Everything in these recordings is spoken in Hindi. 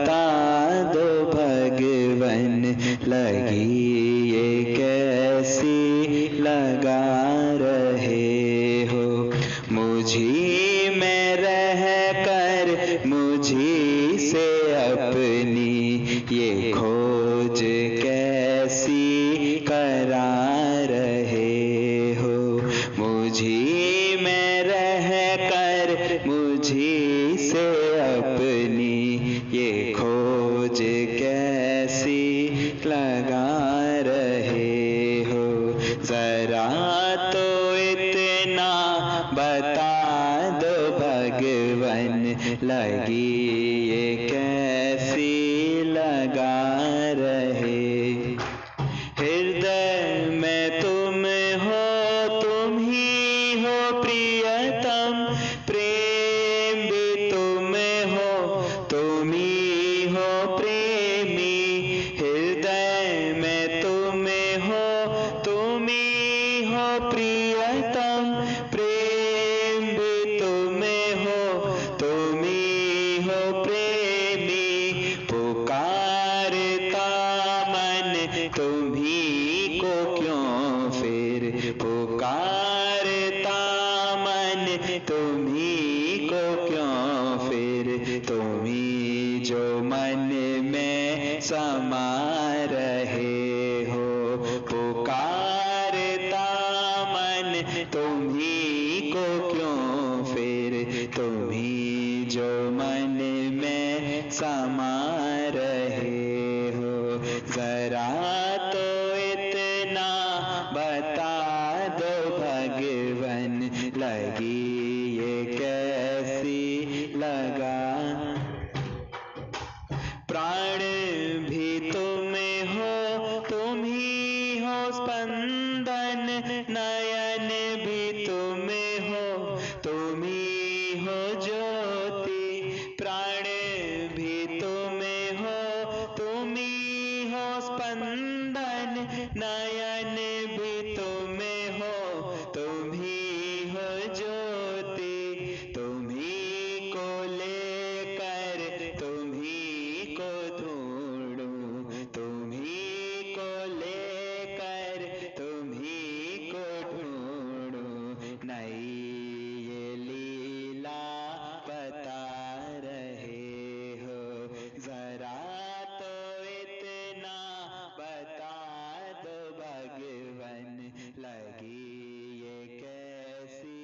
बता दो भगवन लगी ये कैसी लगा रहे हो। मुझी में रह कर मुझी से अपनी ये खोज कैसी करा रहे हो। मुझी में रह कर मुझी से अपनी ये खोज कैसी लगा रहे हो। जरा तो इतना बता दो भगवन लगी ये कैसी लगा रहे। हृदय में तुम हो, तुम ही हो प्रियतम, प्रेम भी तुम हो, तुम ही हो प्रेमी। हृदय में तुम हो, तुम ही हो प्रियतम, प्रेम भी तुम हो, तुम ही हो प्रेमी। पुकारता मन तुम्ही को क्यों फिर, पुकारता मन तुम्ही को क्यों फिर। तुम्ही जो मन में समा रहे हो, पुकारता मन तुम्ही को क्यों फिर। तुम्ही जो मन में समा रहे हो। जरा तो इतना बता दो भगवन लगी ये कैसी लगा। प्राण भी तुम हो, तुम ही हो स्पंदन, नयन भी तुम हो, तुम ही हो ज्योति। प्राण भी तुम हो, तुम ही हो स्पंदन, नयन भी तुम हो, तुम ही हो ज्योति। तुम ही को लेकर तुम ही को ढूंढूं, तुम ही को लेकर तुम ही को ढूंढूं। नई ये लीला बता रहे हो। जरा तो इतना बता दो भगवन लगी ये कैसी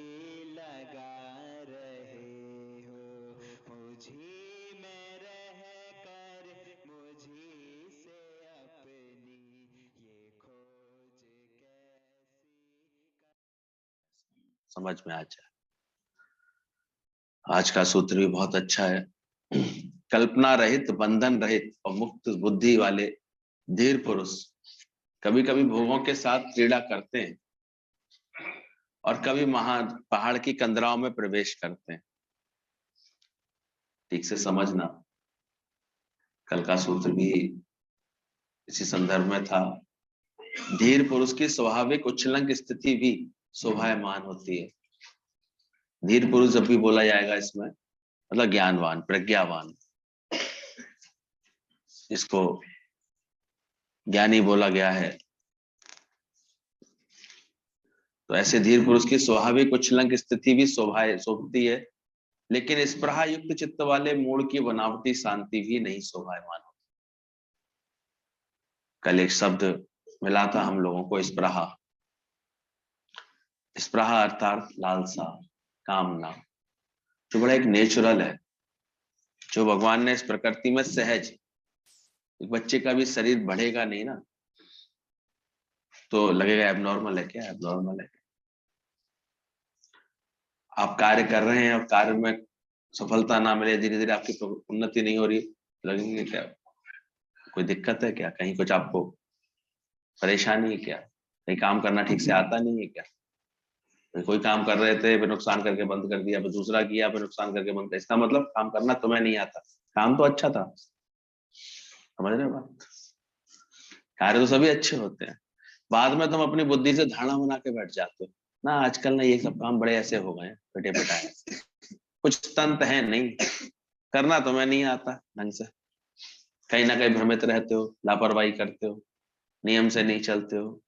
लगा रहे हो। मुझी में रह कर मुझी से अपनी ये खोज कैसी। समझ में आ जाए। आज का सूत्र भी बहुत अच्छा है। कल्पना रहित, बंधन रहित और मुक्त बुद्धि वाले धीर पुरुष कभी कभी भोगों के साथ क्रीड़ा करते हैं और कभी पहाड़ की कंदराओं में प्रवेश करते हैं। ठीक से समझना। कल का सूत्र भी इसी संदर्भ में था। धीर पुरुष की स्वाभाविक उच्छृंखल स्थिति भी शोभायमान होती है। धीर पुरुष जब भी बोला जाएगा इसमें मतलब ज्ञानवान, प्रज्ञावान, इसको ज्ञानी बोला गया है। तो ऐसे धीर पुरुष की स्वाभाविक उच्छृंखल स्थिति भी शोभती है, लेकिन स्पृहा युक्त चित्त वाले मूड की बनावटी शांति भी नहीं शोभायमान होती। कल एक शब्द मिला था हम लोगों को, स्पृहा। स्पृहा अर्थात लालसा, कामना, जो बड़ा एक नेचुरल है, जो भगवान ने इस प्रकृति में सहज। एक बच्चे का भी शरीर बढ़ेगा नहीं ना तो लगेगा एबनॉर्मल है क्या, एबनॉर्मल है। आप कार्य कर रहे हैं और कार्य में सफलता ना मिले, धीरे धीरे आपकी उन्नति नहीं हो रही, लगेंगे क्या कोई दिक्कत है क्या, कहीं कुछ आपको परेशानी है क्या, कहीं काम करना ठीक से आता नहीं है क्या। कोई काम कर रहे थे फिर नुकसान करके बंद कर दिया, फिर दूसरा किया फिर नुकसान करके बंद कर, इसका मतलब काम करना तुम्हें नहीं आता। काम तो अच्छा था, समझ रहे हो बात। कार्य तो सभी अच्छे होते हैं, बाद में तुम अपनी बुद्धि से धारणा बना के बैठ जाते हो ना। आजकल ना ये सब काम बड़े ऐसे हो गए, बेटे बेटा है, कुछ तंत्र है नहीं, करना तुम्हें नहीं आता ढंग से, कहीं ना कहीं भ्रमित रहते हो, लापरवाही करते हो, नियम से नहीं चलते हो,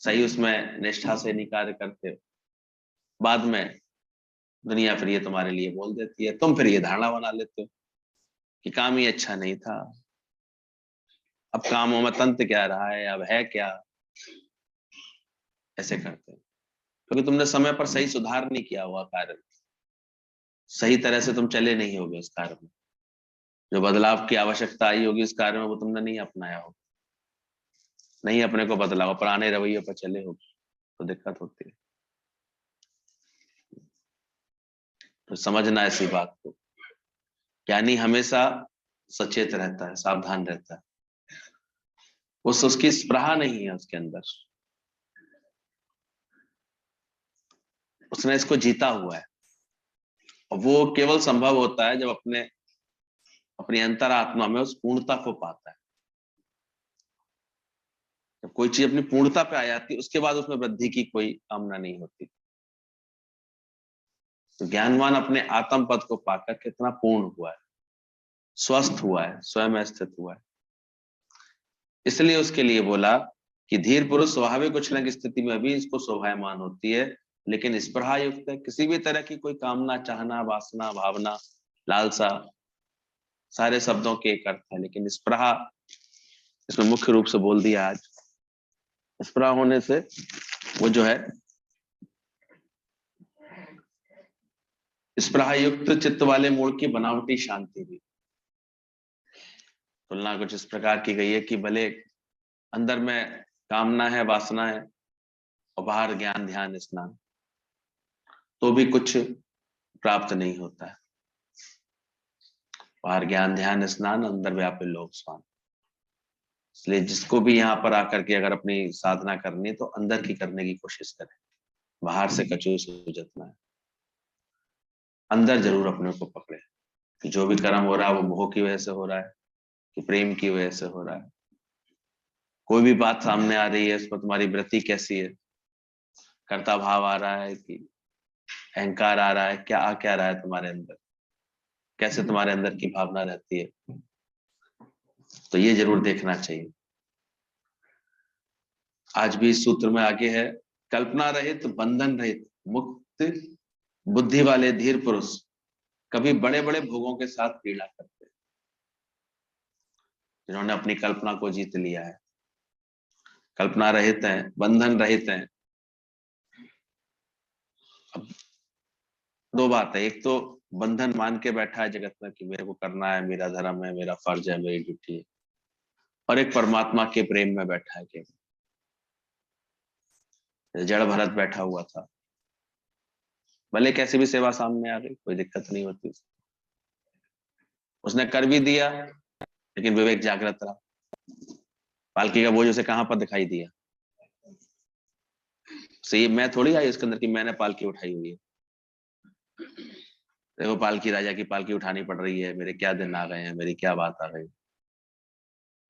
सही उसमें निष्ठा से नहीं कार्य करते हो। बाद में दुनिया फिर ये तुम्हारे लिए बोल देती है, तुम फिर ये धारणा बना लेते हो कि काम ही अच्छा नहीं था, अब कामों में तंत्र क्या रहा है, अब है क्या, ऐसे करते हो क्योंकि तुमने समय पर सही सुधार नहीं किया हुआ कार्य, सही तरह से तुम चले नहीं होगे उस कार्य में, जो बदलाव की आवश्यकता आई होगी इस कार्य में वो तुमने नहीं अपनाया होगा, नहीं अपने को बदला हो, पुराने रवैयों पर चले हो तो दिक्कत होती है। तो समझना ऐसी बात को, ज्ञानी हमेशा सचेत रहता है, सावधान रहता है, उसकी स्पृहा नहीं है उसके अंदर, उसने इसको जीता हुआ है। और वो केवल संभव होता है जब अपनी अंतरात्मा में उस पूर्णता को पाता है। जब कोई चीज अपनी पूर्णता पे आ जाती है उसके बाद उसमें वृद्धि की कोई कामना नहीं होती। तो ज्ञानवान अपने आत्म पद को पाकर कितना पूर्ण हुआ है, स्वस्थ हुआ है, स्वयं स्थित हुआ है। इसलिए उसके लिए बोला कि धीर पुरुष स्वाभाविक उछलन की स्थिति में भी इसको शोभायमान होती है, लेकिन स्पृहा युक्त है, किसी भी तरह की कोई कामना, चाहना, वासना, भावना, लालसा, सारे शब्दों के एक अर्थ है, लेकिन स्पृहा इसमें मुख्य रूप से बोल दिया। आज स्पृहा होने से वो जो है स्पृहा युक्त चित्त वाले मूड की बनावटी शांति भी। तुलना कुछ इस प्रकार की गई है कि भले अंदर में कामना है, वासना है और बाहर ज्ञान, ध्यान, स्नान, तो भी कुछ प्राप्त नहीं होता है। बाहर ज्ञान, ध्यान, स्नान, अंदर व्यापी लोक स्वान। इसलिए जिसको भी यहाँ पर आकर के अगर अपनी साधना करनी तो अंदर की करने की कोशिश करें, बाहर से कचू सुजतना है, अंदर जरूर अपने को पकड़े कि जो भी कर्म हो रहा है वो मोह की वजह से हो रहा है कि प्रेम की वजह से हो रहा है। कोई भी बात सामने आ रही है उस पर तुम्हारी वृत्ति कैसी है, कर्ता भाव आ रहा है कि अहंकार आ रहा है, क्या आ क्या रहा है तुम्हारे अंदर, कैसे तुम्हारे अंदर की भावना रहती है, तो ये जरूर देखना चाहिए। आज भी इस सूत्र में आगे है, कल्पना रहित, बंधन रहित, मुक्त बुद्धि वाले धीर पुरुष कभी बड़े बड़े भोगों के साथ क्रीड़ा करते हैं, जिन्होंने अपनी कल्पना को जीत लिया है, कल्पना रहित है, बंधन रहित है। अब दो बात है, एक तो बंधन मान के बैठा है जगत में कि मेरे को करना है, मेरा धर्म है, मेरा फर्ज है, मेरी ड्यूटी है, और एक परमात्मा के प्रेम में बैठा है केवल। जड़ भरत बैठा हुआ था, भले कैसी भी सेवा सामने आ गई कोई दिक्कत नहीं होती, उसने कर भी दिया, लेकिन विवेक जागृत रहा। पालकी का बोझ उसे कहां पर दिखाई दिया, सही मैं थोड़ी आई उसके अंदर कि मैंने पालकी उठाई हुई है। देखो पालकी, राजा की पालकी उठानी पड़ रही है, मेरे क्या दिन आ गए हैं, मेरी क्या बात आ गई।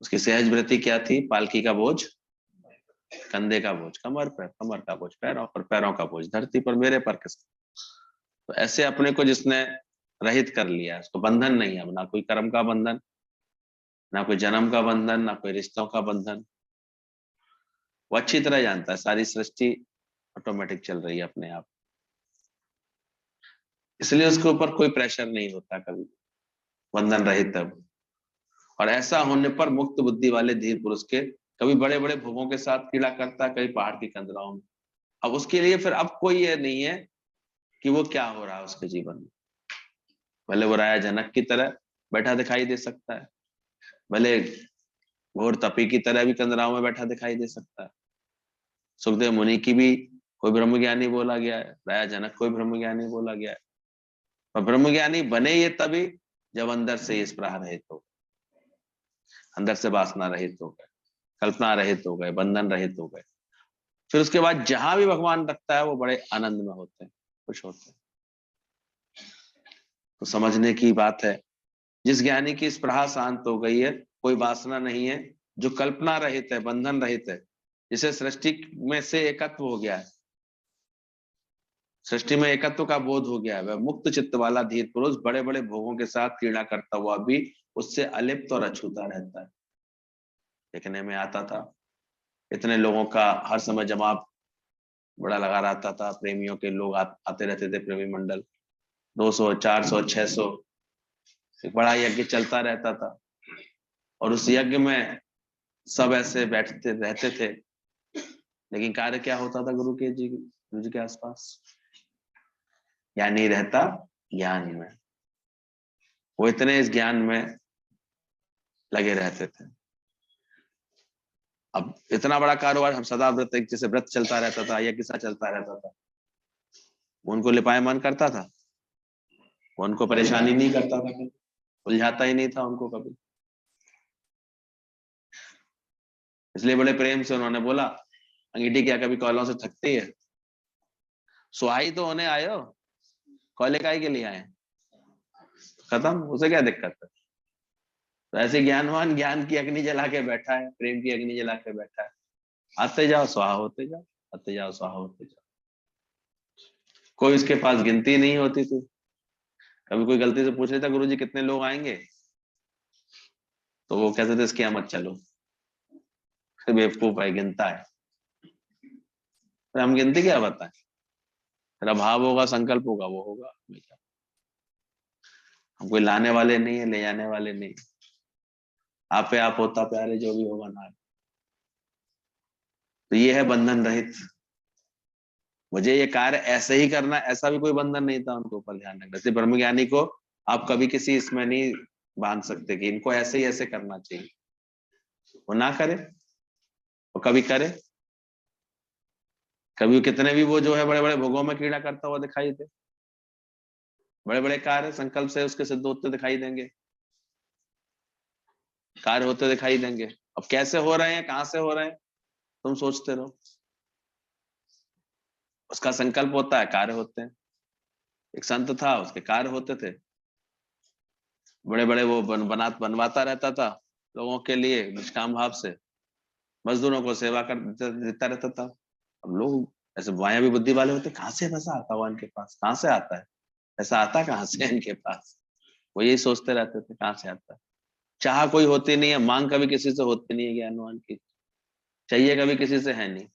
उसकी सहज वृत्ति क्या थी, पालकी का बोझ कंधे का बोझ कमर पर, कमर का बोझ पैरों पर, पैरों का बोझ धरती पर, मेरे पर किसका। तो ऐसे अपने को जिसने रहित कर लिया, उसको बंधन नहीं है, ना कोई कर्म का बंधन, ना कोई जन्म का बंधन, ना कोई रिश्तों का बंधन। वो अच्छी तरह जानता है सारी सृष्टि ऑटोमेटिक चल रही है अपने आप, इसलिए उसके ऊपर कोई प्रेशर नहीं होता कभी, बंधन रहित है। और ऐसा होने पर मुक्त बुद्धि वाले धीर पुरुष के कभी बड़े बड़े भोगों के साथ क्रीड़ा करता है, कभी पहाड़ की कंदराओं में। अब उसके लिए फिर अब कोई ये नहीं है कि वो क्या हो रहा है उसके जीवन में, भले वो राजा जनक की तरह बैठा दिखाई दे सकता है, भले घोर तपी की तरह भी कंदराओं में बैठा दिखाई दे सकता है, सुखदेव मुनि की भी कोई ब्रह्मज्ञानी बोला गया है, राजा जनक कोई ब्रह्मज्ञानी बोला गया है। और ब्रह्मज्ञानी बने ये तभी जब अंदर से ये स्पृहा रहित हो, अंदर से वासना रहित हो गए, कल्पना रहित हो गए, बंधन रहित हो गए। फिर उसके बाद जहां भी भगवान रखता है वो बड़े आनंद में होते हैं, खुश होते हैं। तो समझने की बात है, जिस ज्ञानी की स्पृहा शांत हो गई है, कोई वासना नहीं है, जो कल्पना रहित है, बंधन रहित है, जिसे सृष्टि में से एकत्व हो गया है, सृष्टि में एकत्व का बोध हो गया है, वह मुक्त चित्त वाला धीर पुरुष बड़े बड़े भोगों के साथ क्रीड़ा करता हुआ भी उससे अलिप्त और अछूता रहता है। देखने में आता था, इतने लोगों का हर समय जमाव बड़ा लगा रहता था, प्रेमियों के लोग आते रहते थे, प्रेमी मंडल 200 400 600, एक बड़ा यज्ञ चलता रहता था। और उस यज्ञ में सब ऐसे बैठते रहते थे, लेकिन कार्य क्या होता था गुरु जी के आसपास? ज्ञानी रहता ज्ञान में, वो इतने इस ज्ञान में लगे रहते थे। अब इतना बड़ा कारोबार, हम सदा व्रत, एक जैसे व्रत चलता रहता था, यज्ञ सा चलता रहता था, उनको लिपायमान करता था, वो उनको परेशानी नहीं करता था, कभी उलझाता ही नहीं था उनको कभी। इसलिए बड़े प्रेम से उन्होंने बोला, अंगीठी क्या कभी कोयलों से थकती है? सुहाई तो होने आए हो, कोयले काहे के लिए आए? खत्म, उसे क्या दिक्कत है? तो ऐसे ज्ञानवान ज्ञान की अग्नि जला के बैठा है, प्रेम की अग्नि जला के बैठा है, आते जाओ स्वाहा होते जाओ, आते जाओ स्वाहा होते जाओ। कोई उसके पास गिनती नहीं होती थी। कभी कोई गलती से पूछ लेता गुरुजी कितने लोग आएंगे, तो वो कहते थे इसके यहाँ मत चलो, बेवकूफ है, गिनता है। तो हम गिनती क्या बताएं? तेरा भाव होगा, संकल्प होगा, वो होगा। हम कोई लाने वाले नहीं है, ले जाने वाले नहीं। आप पे आप होता प्यारे, जो भी होगा ना। तो ये है बंधन रहित। मुझे ये कार्य ऐसे ही करना, ऐसा भी कोई बंधन नहीं था उनके ऊपर, ध्यान रखना। जैसे ब्रह्मज्ञानी को आप कभी किसी इसमें नहीं बांध सकते कि इनको ऐसे ही ऐसे करना चाहिए। वो ना करे, वो कभी करे। कभी कितने भी वो जो है बड़े बड़े भोगों में कीड़ा करता हुआ दिखाई दे, बड़े बड़े कार्य संकल्प से उसके सिद्ध होते दिखाई देंगे, कार्य होते दिखाई देंगे। अब कैसे हो रहे हैं, कहां से हो रहे हैं, तुम सोचते रहो। उसका संकल्प होता है, कार्य होते हैं। एक संत था, उसके कार्य होते थे, बड़े बड़े वो बनवाता रहता था लोगों के लिए निष्काम भाव से, मजदूरों को सेवा कर देता रहता था। अब लोग ऐसे माया भी बुद्धि वाले होते, कहाँ से पैसा आता हुआ इनके पास, कहाँ से आता है ऐसा, आता कहाँ से इनके पास? वो यही सोचते रहते थे, कहाँ से आता है। चाह कोई होती नहीं है, मांग कभी किसी से होती नहीं है ज्ञानवान की, चाहिए कभी किसी से है नहीं।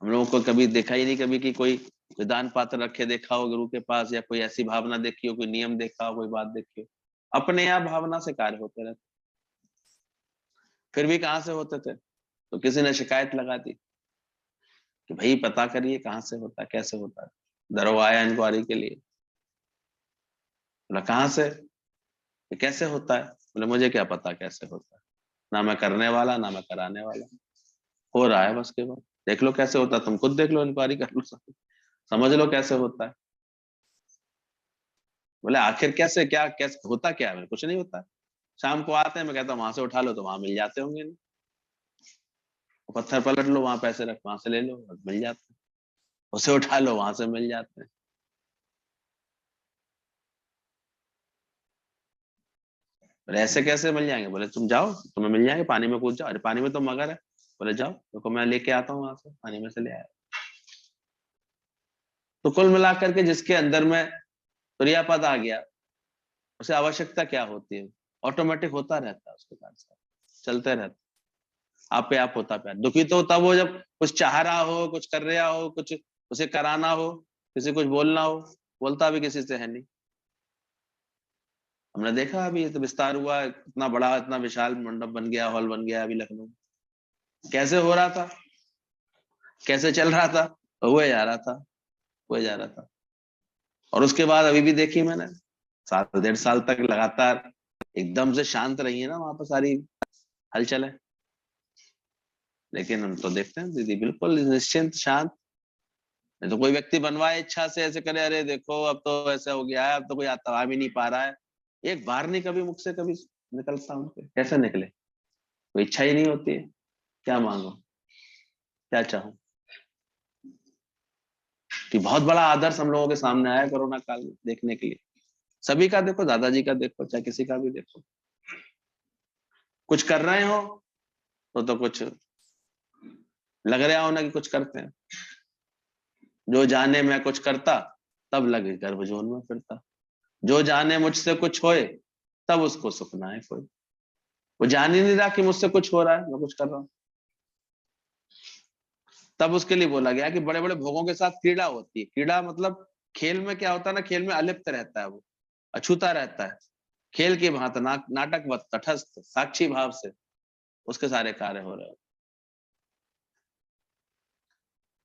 हम लोगों को कभी देखा ही नहीं कभी कि कोई दान पात्र रखे देखा हो गुरु के पास, या कोई ऐसी भावना देखी हो, कोई नियम देखा हो, कोई बात देखी हो। अपने आप भावना से कार्य होते रहते। फिर भी कहाँ से होते थे? तो किसी ने शिकायत लगा दी कि भाई पता करिए कहाँ से होता है, कैसे होता है। दरोगा आया इंक्वायरी के लिए, बोला कहाँ से, ये कैसे होता है? बोले मुझे क्या पता कैसे होता है, ना मैं करने वाला ना मैं कराने वाला, हो रहा है बस। के बाद देख लो कैसे होता है, तुम खुद देख लो, इंक्वायरी कर लो, समझ लो कैसे होता है। बोले आखिर कैसे, क्या कैसे होता, क्या है? कुछ नहीं होता। शाम को आते हैं, मैं कहता हूँ वहां से उठा लो, तो वहां मिल जाते होंगे नहीं। पत्थर पलट लो, वहां पैसे रख, वहां से ले लो, मिल जाते हैं। उसे उठा लो, वहां से मिल जाते हैं। बोले ऐसे कैसे मिल जाएंगे? बोले तुम जाओ, तुम्हें मिल जाएंगे, पानी में कूद जाओ। अरे पानी में तो मगर है। बोले जाओ, देखो मैं लेके आता हूँ वहां से, पानी में से ले आया। तो कुल मिलाकर के जिसके अंदर में तुरियापद आ गया, उसे आवश्यकता क्या होती है? ऑटोमेटिक होता रहता है, उसके पास चलते रहता, आप पे आप होता प्यार। दुखी तो तब हो जब कुछ चाह रहा हो, कुछ कर रहा हो, कुछ उसे कराना हो, किसी कुछ बोलना हो, बोलता भी किसी से है नहीं। हमने देखा अभी तो विस्तार हुआ, इतना बड़ा इतना विशाल मंडप बन गया, हॉल बन गया अभी लखनऊ। कैसे हो रहा था, कैसे चल रहा था? तो हुए जा रहा था, हुए जा रहा था। और उसके बाद अभी भी देखी मैंने, 7 1.5 साल तक लगातार एकदम से शांत रही है ना वहां पर सारी हलचल है। लेकिन हम तो देखते हैं दीदी बिल्कुल निश्चिंत शांत। नहीं तो कोई व्यक्ति बनवाए इच्छा से, ऐसे करे, अरे देखो अब तो ऐसा हो गया है, अब तो कोई आता आ भी नहीं पा रहा है। एक बार नहीं कभी मुख से कभी निकलता उनके, कैसे निकले? कोई इच्छा ही नहीं होती है। क्या मांगो, क्या चाहूं? कि बहुत बड़ा आदर्श हम लोगों के सामने आया कोरोना काल में देखने के लिए। सभी का देखो, दादाजी का देखो, चाहे किसी का भी देखो, कुछ कर रहे हो तो कुछ लग रहा हो ना कि कुछ करते हैं। जो जाने मैं कुछ करता, तब लगे गर्भजोन में फिरता। जो जाने मुझसे कुछ होए, तब उसको सुख ना है कोई। वो जान ही नहीं रहा कि मुझसे कुछ हो रहा है, मैं कुछ कर रहा हूं। तब उसके लिए बोला गया कि बड़े बड़े भोगों के साथ क्रीड़ा होती है। क्रीड़ा मतलब खेल में क्या होता है ना, खेल में अलिप्त रहता है, वो अछूता रहता है, खेल की भांति नाटकवत तटस्थ साक्षी भाव से उसके सारे कार्य हो रहे हो।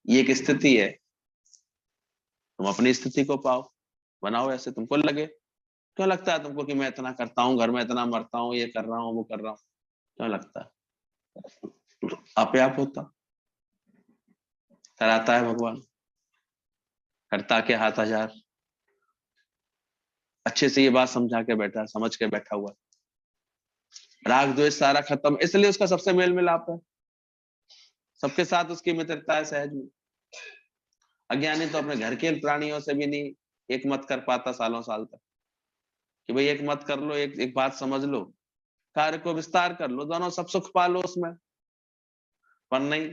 ये एक स्थिति है, तुम अपनी स्थिति को पाओ, बनाओ ऐसे तुमको लगे। क्यों लगता है तुमको कि मैं इतना करता हूँ, घर में इतना मरता हूँ, ये कर रहा हूँ, वो कर रहा हूँ? क्यों लगता है? आपे आप होता, कराता है भगवान, करता के हाथ हजार। अच्छे से ये बात समझा के बैठा, समझ के बैठा हुआ, राग द्वेष सारा खत्म, इसलिए उसका सबसे मेल मिलाप है, सबके साथ उसकी मित्रता है सहज में। अज्ञानी तो अपने घर के प्राणियों से भी नहीं एक मत कर पाता सालों साल तक, कि भाई एक मत कर लो, एक बात समझ लो, कार्य को विस्तार कर लो, दोनों सब सुख पा लो उसमें। पर नहीं,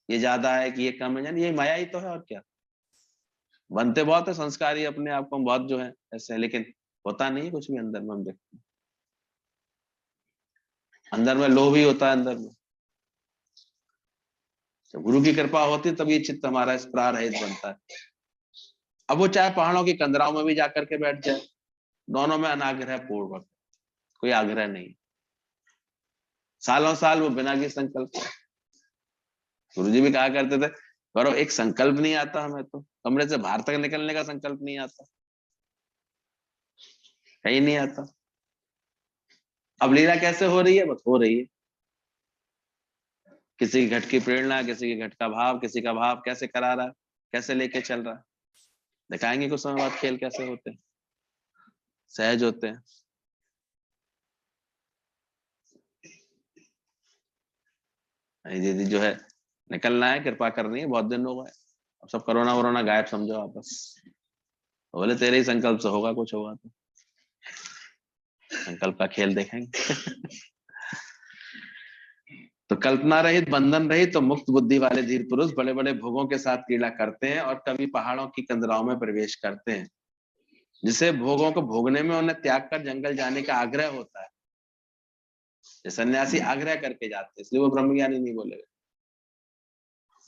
ये ज्यादा है कि ये कम है, यानी ये माया ही तो है, और क्या। बनते बहुत है संस्कारी अपने आप को, हम बहुत जो है ऐसे है, लेकिन होता नहीं है कुछ भी अंदर में। हम देखते हैं अंदर में लोभ ही होता है अंदर में। जब गुरु की कृपा होती है तब ये चित्त हमारा इस प्रारहित बनता है। अब वो चाहे पहाड़ों की कंदराओं में भी जाकर के बैठ जाए, दोनों में अनाग्रह पूर्वक, कोई आग्रह नहीं, सालों साल वो बिना की संकल्प। गुरु जी भी कहा करते थे, गौरव एक संकल्प नहीं आता हमें, तो कमरे से बाहर तक निकलने का संकल्प नहीं आता, कहीं नहीं आता। अब लीला कैसे हो रही है? बस हो रही है। किसी की घट की प्रेरणा, किसी की घट का भाव, किसी का भाव कैसे करा रहा है, कैसे लेके चल रहा है। दिखाएंगे कुछ समय बाद खेल कैसे होते हैं, सहज होते हैं। दीदी जो है निकलना है, कृपा करनी है, बहुत दिन हो गए, अब सब कोरोना वोरोना गायब समझो वापस। बोले तेरे ही संकल्प से होगा, कुछ होगा तो संकल्प का खेल देखेंगे। तो कल्पना रहित, बंधन रहित, तो मुक्त बुद्धि वाले धीर पुरुष बड़े बड़े भोगों के साथ क्रीड़ा करते हैं, और कभी पहाड़ों की कंदराओं में प्रवेश करते हैं। जिसे भोगों को भोगने में उन्हें त्याग कर जंगल जाने का आग्रह होता है, ये सन्यासी आग्रह करके जाते हैं, इसलिए वो ब्रह्मज्ञानी नहीं बोले गए।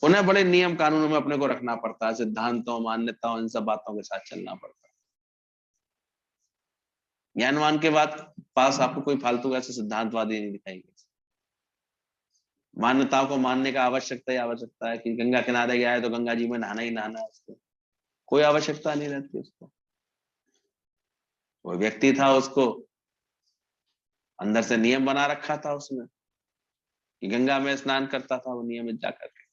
उन्हें बड़े नियम कानूनों में अपने को रखना पड़ता है, सिद्धांतों, मान्यताओं, इन सब बातों के साथ चलना पड़ता है। ज्ञानवान के बाद पास आपको कोई फालतू ऐसे सिद्धांतवादी नहीं दिखाएंगे। मान्यताओं को मानने का आवश्यकता ही आवश्यकता है, कि गंगा किनारे गया है तो गंगा जी में नहाना ही नहाना है उसको, कोई आवश्यकता नहीं रहती उसको। वो व्यक्ति था, उसको अंदर से नियम बना रखा था उसने, कि गंगा में स्नान करता था वो नियमित जाकर के,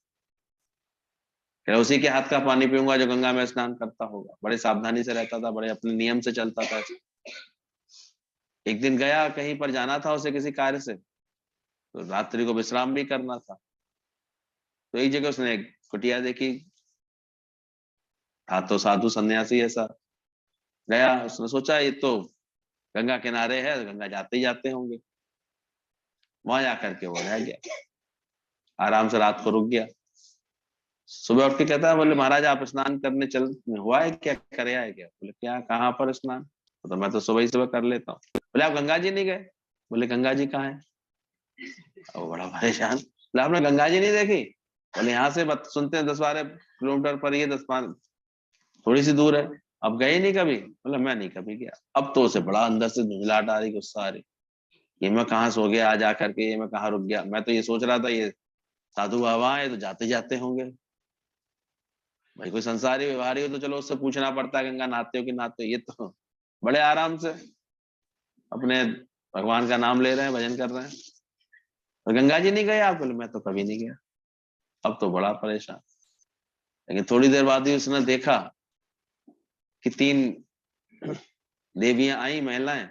फिर उसी के हाथ का पानी पीऊंगा जो गंगा में स्नान करता होगा। बड़े सावधानी से रहता था, बड़े अपने नियम से चलता था। एक दिन गया, कहीं पर जाना था उसे किसी कार्य से, तो रात्रि को विश्राम भी करना था, तो एक जगह उसने एक कुटिया देखी, था तो साधु सन्यासी ऐसा। गया, उसने सोचा ये तो गंगा किनारे है, गंगा जाते ही जाते होंगे। वहां जाकर के वो रह गया, आराम से रात को रुक गया। सुबह उठ के कहता है, बोले महाराज आप स्नान करने चल हुआ है क्या, करे है क्या? बोले क्या, कहाँ पर स्नान? तो मैं तो सुबह ही सुबह कर लेता हूँ। बोले आप गंगा जी नहीं गए? बोले गंगा जी कहाँ है? वो बड़ा परेशान, बोले आपने गंगा जी नहीं देखी? बोले यहाँ से सुनते हैं 10-12 किलोमीटर पर, ये 10-12 थोड़ी सी दूर है, अब गए नहीं कभी? बोला मैं नहीं कभी गया। अब तो उसे बड़ा अंदर से झुंझलाहट आ रही, गुस्सा आ रही, ये मैं कहाँ सो गया आज आकर के, ये मैं कहाँ रुक गया, मैं तो ये सोच रहा था ये साधु बाबा है तो जाते जाते होंगे। भाई कोई संसारी व्यवहारी हो तो चलो उससे पूछना पड़ता है गंगा नहाते हो कि नहाते हो, ये तो बड़े आराम से अपने भगवान का नाम ले रहे हैं, भजन कर रहे हैं। और गंगा जी नहीं गए आप? बोले मैं तो कभी नहीं गया। अब तो बड़ा परेशान। लेकिन थोड़ी देर बाद ही उसने देखा कि 3 देवियां आई, महिलाएं,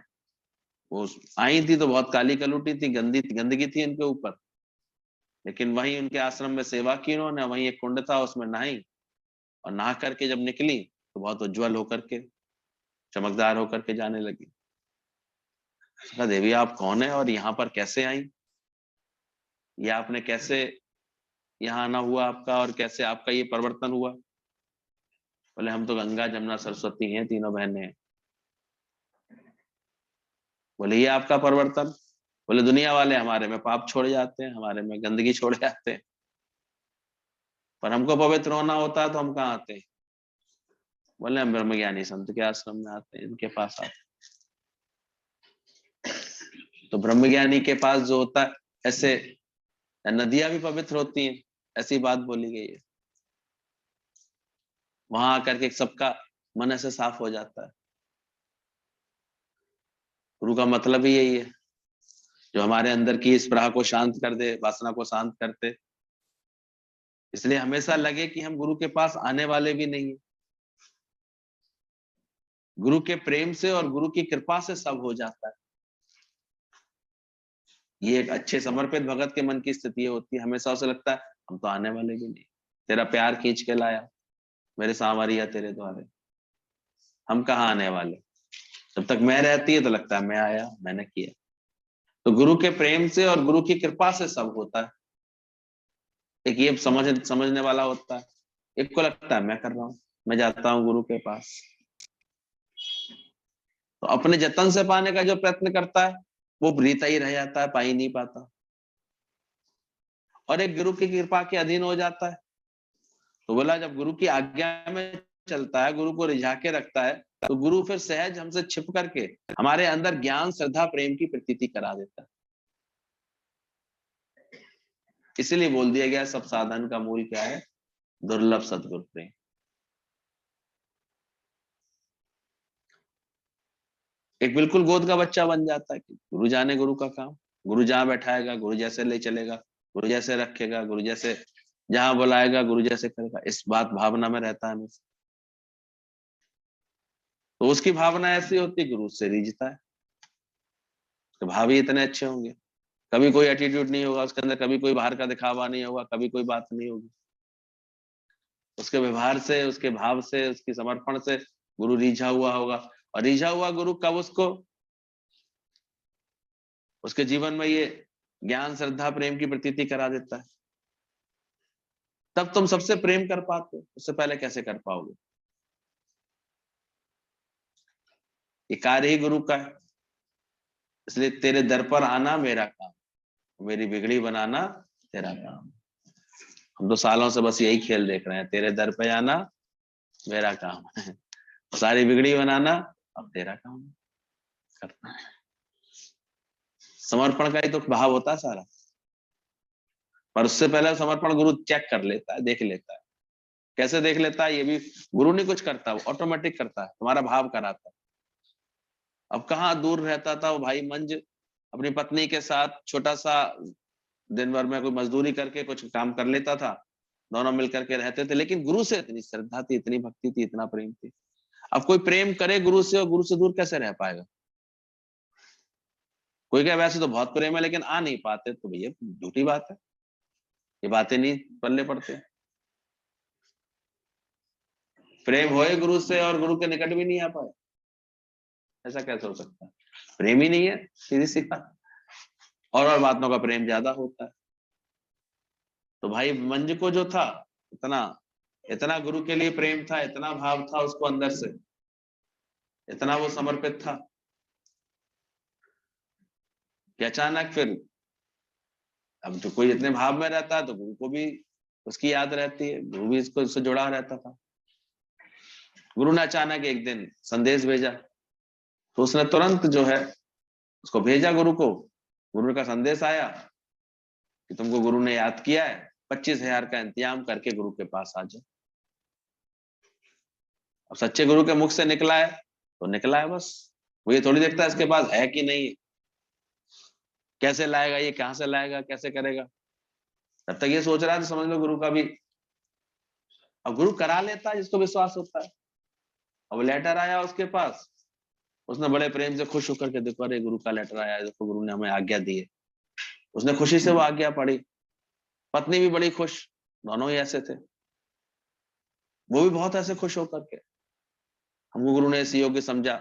वो आई थी तो बहुत काली कलुटी थी, गंदगी थी इनके ऊपर, लेकिन वहीं उनके आश्रम में सेवा की उन्होंने, वहीं एक कुंड था उसमें नहाई, और नहा करके जब निकली तो बहुत उज्जवल होकर के, चमकदार होकर के जाने लगी। कहा देवी आप कौन है और यहाँ पर कैसे आई, या आपने कैसे यहाँ आना हुआ आपका, और कैसे आपका ये परिवर्तन हुआ? बोले हम तो गंगा जमुना सरस्वती हैं, तीनों बहनें हैं। बोले ये आपका परिवर्तन? बोले दुनिया वाले हमारे में पाप छोड़ जाते हैं, हमारे में गंदगी छोड़ जाते हैं, पर हमको पवित्र होना होता है तो हम कहाँ आते हैं? बोले हम ब्रह्मज्ञानी संत के आश्रम में आते हैं, इनके पास आते हैं। तो ब्रह्मज्ञानी के पास जो होता है, ऐसे नदियां भी पवित्र होती हैं, ऐसी बात बोली गई है। वहां आकर के सबका मन ऐसे साफ हो जाता है। गुरु का मतलब ही यही है, जो हमारे अंदर की इस स्पृहा को शांत कर दे, वासना को शांत करते। इसलिए हमेशा लगे कि हम गुरु के पास आने वाले भी नहीं है। गुरु के प्रेम से और गुरु की कृपा से सब हो जाता है। ये एक अच्छे समर्पित भगत के मन की स्थिति होती है। हमेशा उसे लगता है हम तो आने वाले भी नहीं, तेरा प्यार खींच के लाया, मेरे सांवरिया तेरे द्वारे, हम कहाँ आने वाले। जब तक मैं रहती है तो लगता है मैं आया, मैंने किया। तो गुरु के प्रेम से और गुरु की कृपा से सब होता है। एक ये समझने वाला होता है, एक को लगता है मैं कर रहा हूं, मैं जाता हूं गुरु के पास, तो अपने जतन से पाने का जो प्रयत्न करता है वो प्रीता ही रह जाता है, पा ही नहीं पाता। और एक गुरु की कृपा के अधीन हो जाता है, तो बोला जब गुरु की आज्ञा में चलता है, गुरु को रिझा के रखता है, तो गुरु फिर सहज हमसे छिप करके हमारे अंदर ज्ञान श्रद्धा प्रेम की प्रतीति करा देता है। इसीलिए बोल दिया गया सब साधन का मूल क्या है? दुर्लभ सद्गुरु प्रेम। एक बिल्कुल गोद का बच्चा बन जाता है कि गुरु जाने गुरु का काम, गुरु जहां बैठाएगा गुरु जैसे ले चलेगा, गुरु जैसे रखेगा, गुरु जैसे जहां बुलाएगा गुरु जैसे करेगा, इस बात भावना में रहता है हमेशा। तो उसकी भावना ऐसी होती है, गुरु से रीझता है, तो भाव ही इतने अच्छे होंगे, कभी कोई एटीट्यूड नहीं होगा उसके अंदर, कभी कोई बाहर का दिखावा नहीं होगा, कभी कोई बात नहीं होगी। उसके व्यवहार से, उसके भाव से, उसकी समर्पण से गुरु रीझा हुआ होगा। और रीझा हुआ गुरु कब उसको उसके जीवन में ये ज्ञान श्रद्धा प्रेम की प्रतीति करा देता है, तब तुम सबसे प्रेम कर पाते हो, उससे पहले कैसे कर पाओगे? ये कार्य ही गुरु का है। इसलिए तेरे दर पर आना मेरा काम, मेरी बिगड़ी बनाना तेरा काम। हम तो सालों से बस यही खेल देख रहे हैं, तेरे दर पे आना मेरा काम है, सारी बिगड़ी बनाना अब तेरा काम करना है। समर्पण का ही तो भाव होता है सारा, पर उससे पहले समर्पण गुरु चेक कर लेता है, देख लेता है। कैसे देख लेता है? ये भी गुरु नहीं कुछ करता, वो ऑटोमेटिक करता है, तुम्हारा भाव कराता है। अब कहाँ दूर रहता था वो भाई मंज, अपनी पत्नी के साथ छोटा सा दिन भर में कोई मजदूरी करके कुछ काम कर लेता था, दोनों मिलकर के रहते थे, लेकिन गुरु से इतनी श्रद्धा थी, इतनी भक्ति थी, इतना प्रेम थी। अब कोई प्रेम करे गुरु से और गुरु से दूर कैसे रह पाएगा? कोई क्या वैसे तो बहुत प्रेम है लेकिन आ नहीं पाते, तो भैया झूठी बात है, ये बातें नहीं पल्ले पड़ते। प्रेम होए गुरु से और गुरु के निकट भी नहीं आ पाए, ऐसा कैसे हो सकता है? प्रेम ही नहीं है, सीधी सी बात। और बातों का प्रेम ज्यादा होता है। तो भाई मंज को जो था, इतना इतना गुरु के लिए प्रेम था, इतना भाव था उसको अंदर से, इतना वो समर्पित था कि अचानक फिर, अब जो कोई इतने भाव में रहता है तो गुरु को भी उसकी याद रहती है, गुरु भी इसको इससे जुड़ा रहता था। गुरु ने अचानक एक दिन संदेश भेजा, तो उसने तुरंत जो है उसको भेजा गुरु को। गुरु का संदेश आया कि तुमको गुरु ने याद किया है, 25,000 का इंतजाम करके गुरु के पास आ जाओ। अब सच्चे गुरु के मुख से निकला है तो निकला है, बस वो ये थोड़ी देखता है इसके पास है कि नहीं, कैसे लाएगा, ये कहां से लाएगा, कैसे करेगा। तब तक ये सोच रहा है तो समझ लो गुरु का भी, अब गुरु करा लेता है जिसको विश्वास होता है। अब लेटर आया उसके पास, उसने बड़े प्रेम से खुश होकर के, देखो अरे गुरु का लेटर आया है, देखो गुरु ने हमें आज्ञा दी है। उसने खुशी से वो आज्ञा पढ़ी, पत्नी भी बड़ी खुश, दोनों ही ऐसे थे, वो भी बहुत ऐसे खुश होकर के, हमको गुरु ने इसी योग्य समझा।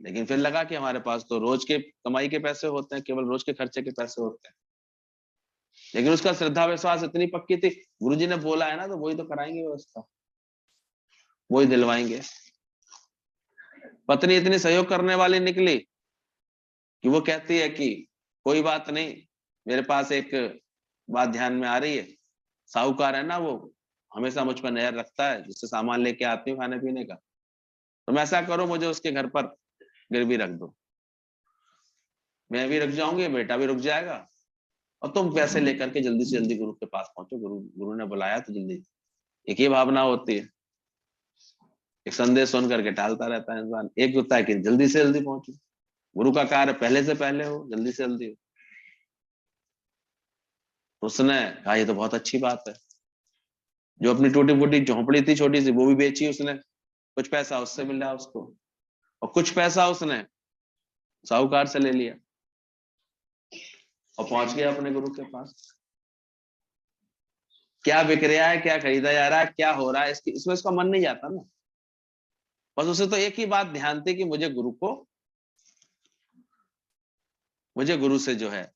लेकिन फिर लगा कि हमारे पास तो रोज के कमाई के पैसे होते हैं, केवल रोज के खर्चे के पैसे होते हैं। लेकिन उसका श्रद्धा विश्वास इतनी पक्की थी, गुरुजी ने बोला है ना तो वही तो कराएंगे व्यवस्था, वही दिलवाएंगे। पत्नी इतनी सहयोग करने वाली निकली कि वो कहती है कि कोई बात नहीं, मेरे पास एक बात ध्यान में आ रही है, साहूकार है ना वो, हमेशा मुझ पर नजर रखता है, जिससे सामान लेके आती हूँ खाने पीने का, तो मैं ऐसा करो मुझे उसके घर पर गिरवी रख दो, मैं भी रुक जाऊंगी, बेटा भी रुक जाएगा, और तुम पैसे लेकर के जल्दी से जल्दी गुरु के पास पहुंचो, गुरु गुरु ने बुलाया तो जल्दी। एक ही भावना होती है, एक संदेश सुन करके टालता रहता है इंसान, एक होता है कि जल्दी से जल्दी पहुंचो, गुरु का कार्य पहले से पहले हो, जल्दी से जल्दी हो। तो उसने कहा ये तो बहुत अच्छी बात है, जो अपनी टूटी फूटी झोंपड़ी थी छोटी सी वो भी बेची उसने, कुछ पैसा उससे मिला उसको, और कुछ पैसा उसने साहूकार से ले लिया और पहुंच गया अपने गुरु के पास। क्या बिक रहा है, क्या खरीदा जा रहा है, क्या हो रहा है, इसमें इसका मन नहीं जाता ना, बस उसे तो एक ही बात ध्यान थी कि मुझे गुरु से जो है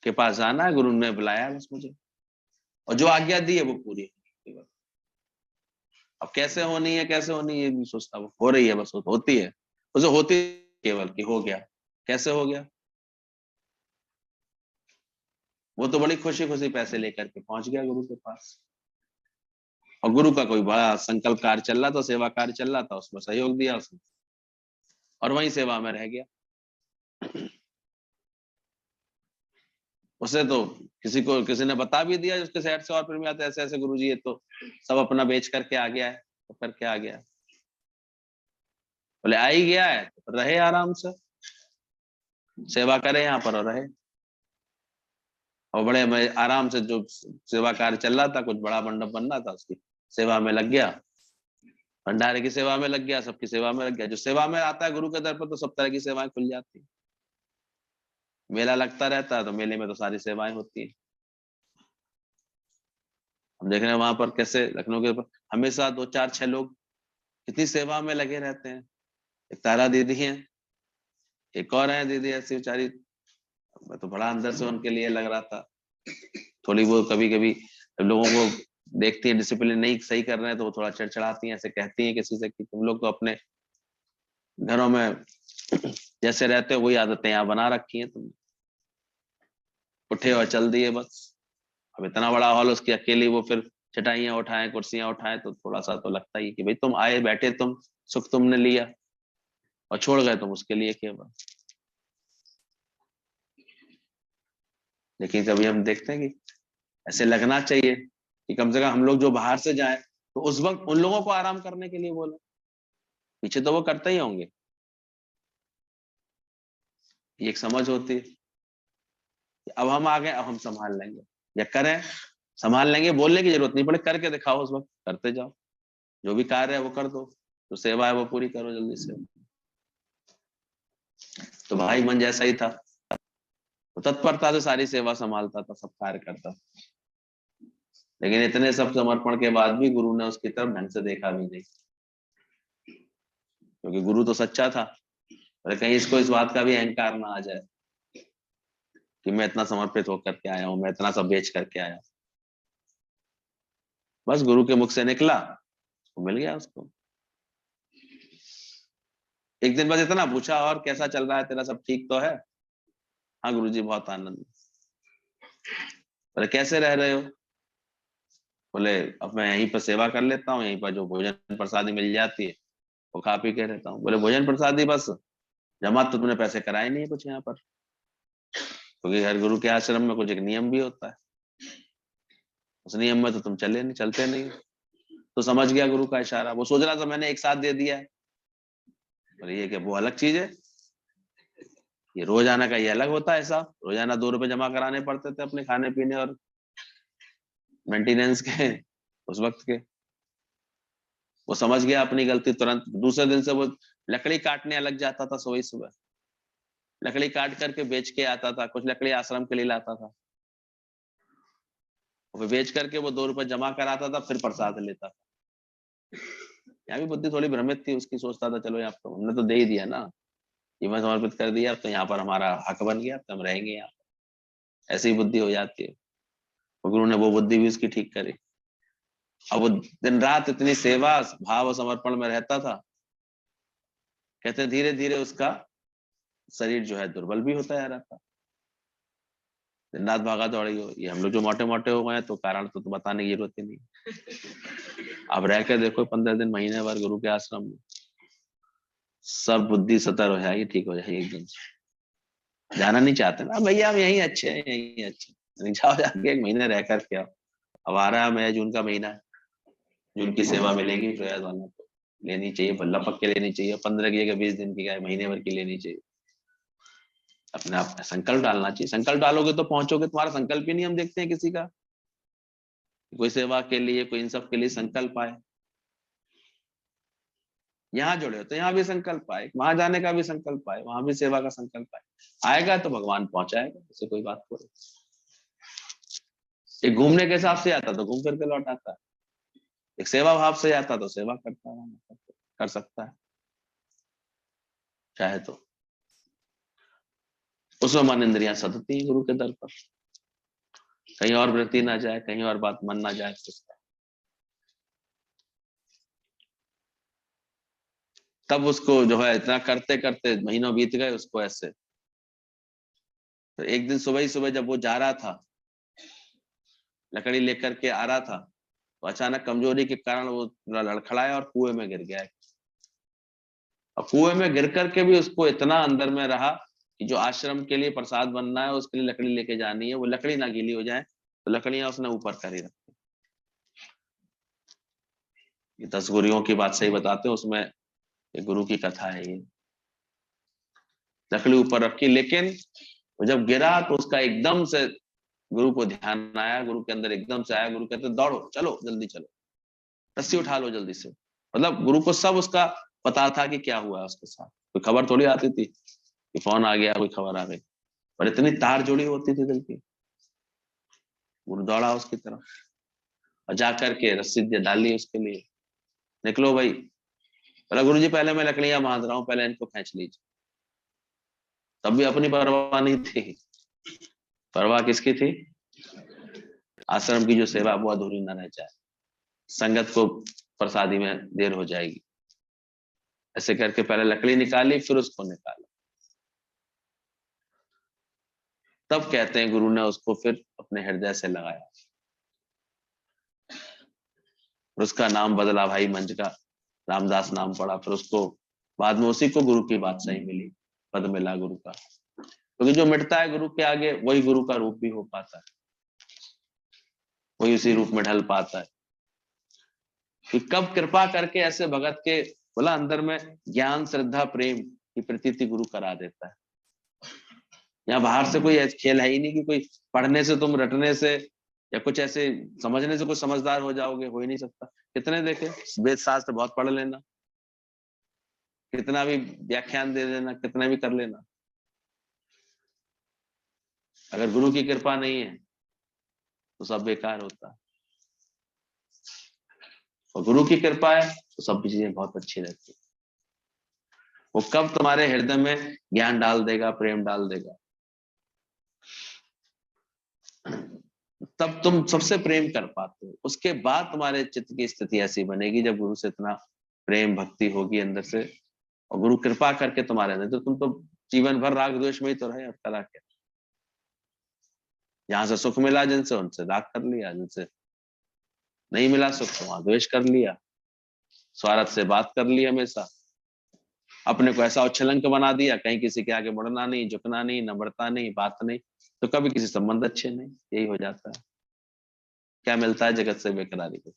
के पास जाना है, गुरु ने बुलाया बस मुझे, और जो आज्ञा दी है वो पूरी है। अब कैसे होनी है कैसे होनी है ये भी सोचता, वो हो रही है बस, होती है उसे, होती केवल कि हो गया। कैसे हो गया, वो तो बड़ी खुशी खुशी पैसे लेकर के पहुंच गया गुरु के पास, और गुरु का कोई बड़ा संकल्प कार्य चल रहा था, सेवा कार्य चल रहा था, उसमें सहयोग दिया उसने, और वहीं सेवा में रह गया। उसे तो किसी ने बता भी दिया उसके शहर से, और फिर में आते ऐसे ऐसे गुरु जी ये तो सब अपना बेच करके आ गया है, तो करके आ गया। बोले आ ही गया है तो रहे आराम से, सेवा करे यहाँ पर और रहे, और बड़े आराम से जो सेवा कार्य चल रहा था, कुछ बड़ा मंडप बन रहा था, उसकी सेवा में लग गया, भंडारे की सेवा में लग गया, सबकी सेवा में लग गया। जो सेवा में आता है गुरु के दर पर तो सब तरह की सेवाएं खुल जाती है, मेला लगता रहता है तो मेले में तो सारी सेवाएं होती है। हम देख रहे हैं वहां पर कैसे लखनऊ के ऊपर हमेशा 2 4 6 लोग कितनी सेवा में लगे रहते हैं। एक तारा दीदी है, एक और है दीदी ऐसी बेचारी, मैं तो बड़ा अंदर से उनके लिए लग रहा था, थोड़ी वो कभी कभी लोगों को देखती है डिसिप्लिन नहीं सही कर रहे हैं तो वो थोड़ा चिड़चिड़ाती हैं, ऐसे कहती हैं किसी से कि तुम लोग तो अपने घरों में जैसे रहते हो वही आदतें यहाँ बना रखी हैं, तुम उठे और चल दिए बस। अब इतना बड़ा हॉल, उसकी अकेली वो फिर चटाइयां उठाएं कुर्सियां उठाएं, तो थोड़ा सा तो लगता ही कि भाई तुम आए बैठे, तुम सुख तुमने लिया और छोड़ गए तुम उसके लिए केवल। लेकिन कभी हम देखते हैं कि ऐसे लगना चाहिए कि कम से कम हम लोग जो बाहर से जाए तो उस वक्त उन लोगों को आराम करने के लिए बोले, पीछे तो वो करते ही होंगे। ये एक समझ होती है कि अब हम आ गए, अब हम संभाल लेंगे, या करें संभाल लेंगे, बोलने की जरूरत नहीं पड़े, करके दिखाओ, उस वक्त करते जाओ, जो भी कार्य है वो कर दो, जो सेवा है वो पूरी करो जल्दी से। तो भाई मन जैसा ही था, वो तत्परता से सारी सेवा संभालता था, सब कार्य करता था, लेकिन इतने सब समर्पण के बाद भी गुरु ने उसकी तरफ ढंग से देखा भी नहीं, क्योंकि गुरु तो सच्चा था, और कहीं इसको इस बात का भी अहंकार ना आ जाए कि मैं इतना समर्पित होकर के आया हूं, मैं इतना सब बेच करके आया। बस गुरु के मुख से निकला तो मिल गया उसको। एक दिन बस इतना पूछा, और कैसा चल रहा है तेरा, सब ठीक तो है? हाँ गुरुजी बहुत आनंद। बोले कैसे रह रहे हो? बोले अब मैं यहीं पर सेवा कर लेता हूँ, यहीं पर जो भोजन प्रसादी मिल जाती है वो खा पी के रहता हूँ। बोले भोजन प्रसादी बस, जमा तो तुमने पैसे कराए नहीं है कुछ यहाँ पर, क्योंकि हर गुरु के आश्रम में कुछ एक नियम भी होता है, उस नियम में तो तुम चलते नहीं। तो समझ गया गुरु का इशारा, वो सोच रहा था मैंने एक साथ दे दिया है। बोले ये क्या, वो अलग चीज है, ये रोजाना का ये अलग होता है ऐसा, रोजाना 2 रुपए जमा कराने पड़ते थे अपने खाने पीने और मेंटेनेंस के उस वक्त के। वो समझ गया अपनी गलती तुरंत, दूसरे दिन से वो लकड़ी काटने अलग जाता था, सुबह सुबह लकड़ी काट करके बेच के आता था, कुछ लकड़ी आश्रम के लिए लाता था, वो बेच करके वो 2 रुपए जमा कराता था, फिर प्रसाद लेता था। यहाँ भी बुद्धि थोड़ी भ्रमित थी उसकी, सोचता था चलो यहाँ तो हमने तो दे ही दिया ना, ये मैं समर्पित कर दिया, तो यहाँ पर हमारा हक बन गया, तो हम रहेंगे यहाँ, ऐसी बुद्धि हो जाती है। तो गुरु ने वो बुद्धि भी उसकी ठीक करी। अब वो दिन रात इतनी सेवा भाव और समर्पण में रहता था कहते हैं धीरे धीरे उसका शरीर जो है दुर्बल भी होता जा रहा था। दिन रात भागा दौड़ी हो, ये हम लोग जो मोटे मोटे हो गए हैं तो कारण तो बताने की जरूरत ही नहीं। अब रह के देखो 15 दिन महीने भर गुरु के आश्रम में, सब बुद्धि सतर हो जाएगी, ठीक हो जाएगी एकदम से। जाना नहीं चाहते ना भैया, हम यहीं अच्छे हैं, यहीं अच्छे हैं। जाओ जाके 1 महीने रह कर के आओ। अब आ रहा है मैं जून का महीना है, जून की सेवा मिलेगी प्रयास वालों को, लेनी चाहिए, लपक के लेनी चाहिए। 15 की जगह 20 दिन की क्या महीने भर की लेनी चाहिए। अपने आप संकल्प डालना चाहिए। संकल्प डालोगे तो पहुंचोगे। तुम्हारा संकल्प ही नहीं हम देखते हैं किसी का, कोई सेवा के लिए, कोई इन सब के लिए संकल्प आए। यहाँ जुड़े हो तो यहाँ भी संकल्प आए, वहां जाने का भी संकल्प आए, वहां भी सेवा का संकल्प आए। आएगा तो भगवान पहुंचाएगा, ऐसे कोई बात हो। एक घूमने के हिसाब से आता तो घूम करके लौट आता है, एक सेवा भाव से आता तो सेवा करता है, कर सकता है चाहे तो। उसमें मन इंद्रियां सतती है गुरु के दर पर, कहीं और वृत्ति ना जाए, कहीं और बात मन ना जाए। तब उसको जो है इतना करते करते महीनों बीत गए उसको ऐसे। तो एक दिन सुबह ही सुबह जब वो जा रहा था, लकड़ी लेकर के आ रहा था, तो अचानक कमजोरी के कारण वो लड़खड़ाया और कुएं में गिर गया। और कुएं में गिर करके भी उसको इतना अंदर में रहा कि जो आश्रम के लिए प्रसाद बनना है उसके लिए लकड़ी लेके जानी है, वो लकड़ी ना गीली हो जाए, तो लकड़ियां उसने ऊपर कर ही रखी। ये 10 गुरुओं की बात सही बताते हैं, उसमें एक गुरु की कथा है ये। लकड़ी ऊपर रखी, लेकिन वो जब गिरा तो उसका एकदम से गुरु को ध्यान आया, गुरु के अंदर एकदम से आया। गुरु कहते दौड़ो, चलो जल्दी चलो, रस्सी उठा लो जल्दी से। मतलब गुरु को सब उसका पता था कि क्या हुआ है उसके साथ। कोई खबर थोड़ी आती थी कि फोन आ गया, कोई खबर आ गई, पर इतनी तार जुड़ी होती थी दिल की। गुरु दौड़ा उसकी तरफ और जाकर के रस्सी डाली उसके लिए, निकलो भाई। बोला गुरु जी पहले मैं लकड़ियां बांध रहा हूँ, पहले इनको खींच लीजिए। तब भी अपनी परवाह नहीं थी। परवाह किसकी थी? आश्रम की जो सेवा वो अधूरी न रह जाए, संगत को प्रसादी में देर हो जाएगी। ऐसे करके पहले लकड़ी निकाली, फिर उसको निकाला। तब कहते हैं गुरु ने उसको फिर अपने हृदय से लगाया, और उसका नाम बदला भाई मंज का, रामदास नाम पड़ा। फिर उसको बाद में उसी को गुरु की बात सही मिली, पद मिला गुरु का। क्योंकि जो मिटता है गुरु के आगे वही गुरु का रूप भी हो पाता है, वही उसी रूप में ढल पाता है। कि कब कृपा करके ऐसे भगत के बोला अंदर में ज्ञान श्रद्धा प्रेम की प्रतीति गुरु करा देता है। यहाँ बाहर से कोई खेल है ही नहीं कि कोई पढ़ने से तुम रटने से या कुछ ऐसे समझने से कुछ समझदार हो जाओगे, हो ही नहीं सकता। कितने देखे वेद शास्त्र बहुत पढ़ लेना, कितना भी व्याख्यान दे देना, कितना भी कर लेना, अगर गुरु की कृपा नहीं है तो सब बेकार होता है। और गुरु की कृपा है तो सब चीजें बहुत अच्छी रहती है। वो कब तुम्हारे हृदय में ज्ञान डाल देगा, प्रेम डाल देगा, तब तुम सबसे प्रेम कर पाते हो। उसके बाद तुम्हारे चित्त की स्थिति ऐसी बनेगी जब गुरु से इतना प्रेम भक्ति होगी अंदर से, और गुरु कृपा करके तुम्हारे अंदर, तो तुम तो जीवन भर राग द्वेष में ही तो रहे। अब करा क्या? जहां से सुख मिला जिनसे, उनसे राग कर लिया, जिनसे नहीं मिला सुख तो वहां द्वेष कर लिया, स्वार्थ से बात कर ली हमेशा, अपने को ऐसा उच्छलंक बना दिया, कहीं किसी के आगे मुड़ना नहीं, झुकना नहीं, नम्रता नहीं, बात नहीं, तो कभी किसी संबंध अच्छे नहीं। यही हो जाता है। क्या मिलता है जगत से? बेकरारी को।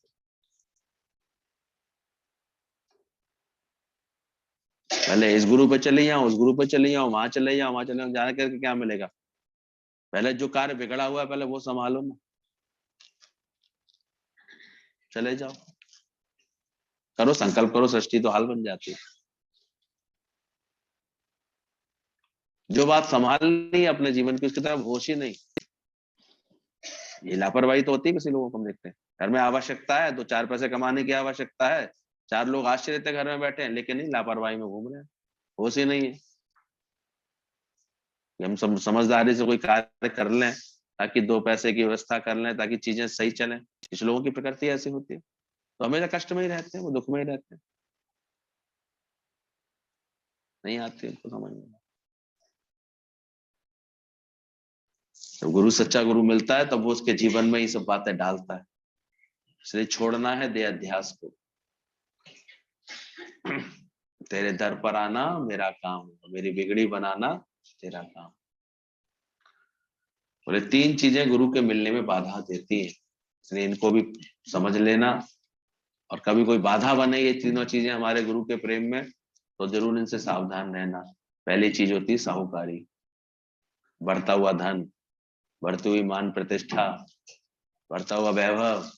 पहले इस गुरु पे चले जाओ, उस गुरु पे चले जाओ, वहां चले जाओ, वहां चले जाओ, जाने करके क्या मिलेगा? पहले जो कार्य बिगड़ा हुआ है पहले वो संभालो ना, चले जाओ, करो संकल्प करो, सृष्टि तो हाल बन जाती है। जो बात संभालनी है अपने जीवन की उसकी तरफ होश ही नहीं, ये लापरवाही तो होती है किसी लोगों को। हम देखते हैं घर में आवश्यकता है, 2-4 पैसे कमाने की आवश्यकता है, 4 लोग आश्चर्य से घर में बैठे हैं, लेकिन नहीं, लापरवाही में घूम रहे हैं, होश ही नहीं है। हम सब समझदारी से कोई कार्य कर लें ताकि 2 पैसे की व्यवस्था कर लें, ताकि चीजें सही चलें। कुछ लोगों की प्रकृति ऐसी होती है, तो हमेशा कष्ट में ही रहते हैं, वो दुख में ही रहते हैं। नहीं आती उनको समझ में। जब गुरु सच्चा गुरु मिलता है तब वो उसके जीवन में ये सब बातें डालता है। इसलिए छोड़ना है देह अध्यास को। तेरे दर पर आना मेरा काम, मेरी बिगड़ी बनाना तेरा काम। बोले 3 चीजें गुरु के मिलने में बाधा देती हैं, इसलिए इनको भी समझ लेना। और कभी कोई बाधा बने ये तीनों चीजें हमारे गुरु के प्रेम में, तो जरूर इनसे सावधान रहना। पहली चीज होती है साहूकारी, बढ़ता हुआ धन, बढ़ती हुई मान प्रतिष्ठा, बढ़ता हुआ वैभव,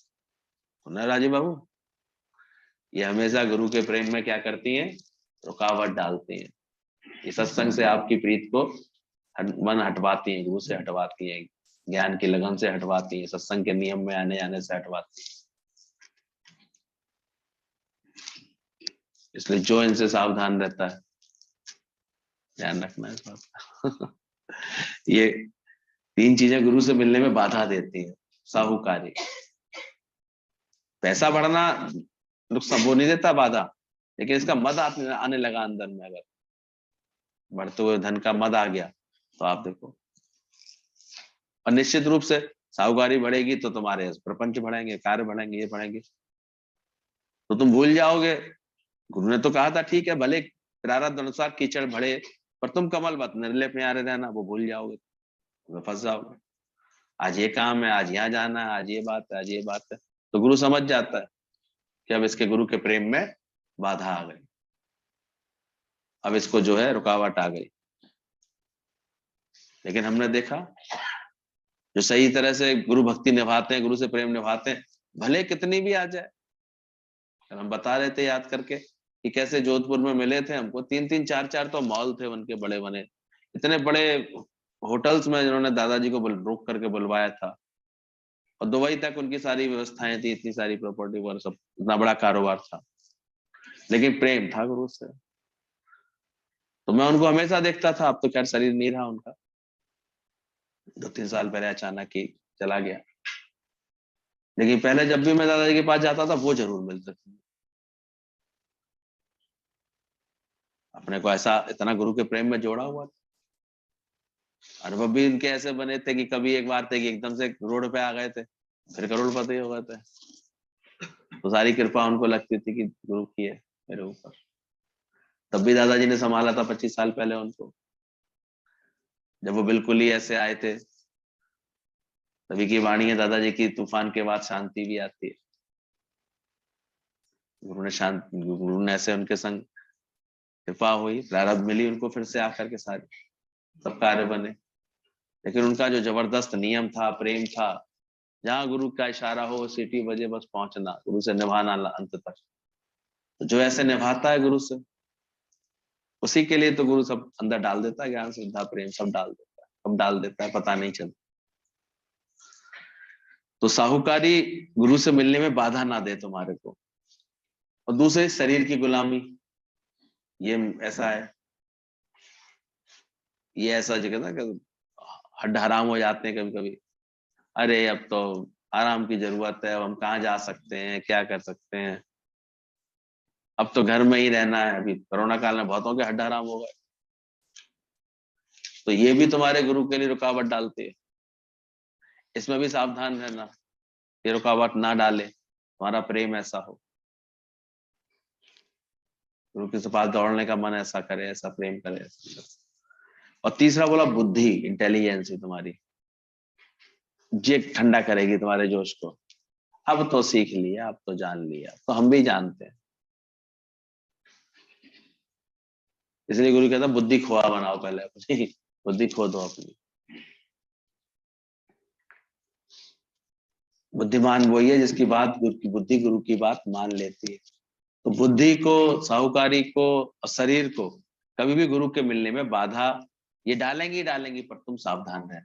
ना राजीव बाबू, ये हमेशा गुरु के प्रेम में क्या करती हैं? रुकावट डालती हैं। ये सत्संग से आपकी प्रीत को मन हटवाती हैं, गुरु से हटवाती हैं, ज्ञान की लगन से हटवाती हैं, सत्संग के नियम में आने जाने से हटवाती हैं। इसलिए जो इनसे सावधान रहता है, ध्यान रखना है इस बात का। ये 3 चीजें गुरु से मिलने में बाधा देती है। साहूकारी, पैसा बढ़ना नुकसान वो नहीं देता बाधा, लेकिन इसका मद आने लगा अंदर में, अगर बढ़ते हुए धन का मद आ गया तो आप देखो। और निश्चित रूप से साहूकारी बढ़ेगी तो तुम्हारे प्रपंच बढ़ेंगे, कार्य बढ़ेंगे, ये बढ़ेंगे, तो तुम भूल जाओगे। गुरु ने तो कहा था ठीक है भले प्रारब्ध अनुसार कीचड़ बढ़े, पर तुम कमल मत निर्लेप में आ रहे रहना, वो भूल जाओगे, तुम्हें फंस जाओगे। आज ये काम है, आज यहाँ जाना है, आज ये बात है, आज ये बात है, तो गुरु समझ जाता है कि अब इसके गुरु के प्रेम में बाधा आ गई, अब इसको जो है रुकावट आ गई। लेकिन हमने देखा जो सही तरह से गुरु भक्ति निभाते हैं, गुरु से प्रेम निभाते हैं, भले कितनी भी आ जाए। हम बता रहे थे याद करके कि कैसे जोधपुर में मिले थे हमको, 3-3 4-4 तो मॉल थे उनके बड़े बने, इतने बड़े होटल्स में जिन्होंने दादाजी को रोक करके बुलवाया था, और दुबई तक उनकी सारी व्यवस्थाएं थी, इतनी सारी प्रॉपर्टी वगैरह सब, इतना बड़ा कारोबार था, लेकिन प्रेम था गुरु से। तो मैं उनको हमेशा देखता था, अब तो खैर शरीर नहीं रहा उनका, 2-3 साल पहले अचानक ही चला गया, लेकिन पहले जब भी मैं दादाजी के पास जाता था वो जरूर मिलते थे। अपने को ऐसा इतना गुरु के प्रेम में जोड़ा हुआ था। अनुभव भी इनके ऐसे बने थे कि कभी एक बार थे कि एकदम से रोड पे आ गए थे, फिर करोड़पति हो गए थे। तो सारी कृपा उनको लगती थी कि गुरु की है मेरे ऊपर। तब भी दादाजी ने संभाला था 25 साल पहले उनको, जब वो बिल्कुल ही ऐसे आए थे। तभी की वाणी है दादाजी की, तूफान के बाद शांति भी आती है। गुरु ने ऐसे उनके संग कृपा हुई, प्रारब्ध मिली उनको, फिर से आकर के सारे सब कार्य बने। लेकिन उनका जो जबरदस्त नियम था, प्रेम था, जहां गुरु का इशारा हो सीटी बजे बस पहुंचना, गुरु से निभाना अंत तक। तो जो ऐसे निभाता है गुरु से, उसी के लिए तो गुरु सब अंदर डाल देता है, ज्ञान श्रद्धा प्रेम सब डाल देता है, कब डाल देता है पता नहीं चलता। तो साहूकारी गुरु से मिलने में बाधा ना दे तुम्हारे को। और दूसरे शरीर की गुलामी, ये ऐसा है, ये ऐसा जगह ना कि हड्ड हराम हो जाते हैं कभी कभी। अरे अब तो आराम की जरूरत है, अब हम कहाँ जा सकते हैं, क्या कर सकते हैं, अब तो घर में ही रहना है। अभी कोरोना काल में बहुतों के हड्ड हराम हो गए, तो ये भी तुम्हारे गुरु के लिए रुकावट डालती है। इसमें भी सावधान रहना, ये रुकावट ना डाले, तुम्हारा प्रेम ऐसा हो, गुरु के पास दौड़ने का मन ऐसा करे, ऐसा प्रेम करे, ऐसा करे। और तीसरा बोला बुद्धि, इंटेलिजेंस ही तुम्हारी जे ठंडा करेगी तुम्हारे जोश को। अब तो सीख लिया, अब तो जान लिया, तो हम भी जानते हैं। इसलिए गुरु कहता बुद्धि खोआ बनाओ पहले अपनी, बुद्धि खो दो अपनी। बुद्धिमान वही है जिसकी बात गुरु की बुद्धि गुरु की बात मान लेती है। तो बुद्धि को, साहूकारी को और शरीर को कभी भी गुरु के मिलने में बाधा ये डालेंगी डालेंगी, पर तुम सावधान रहना,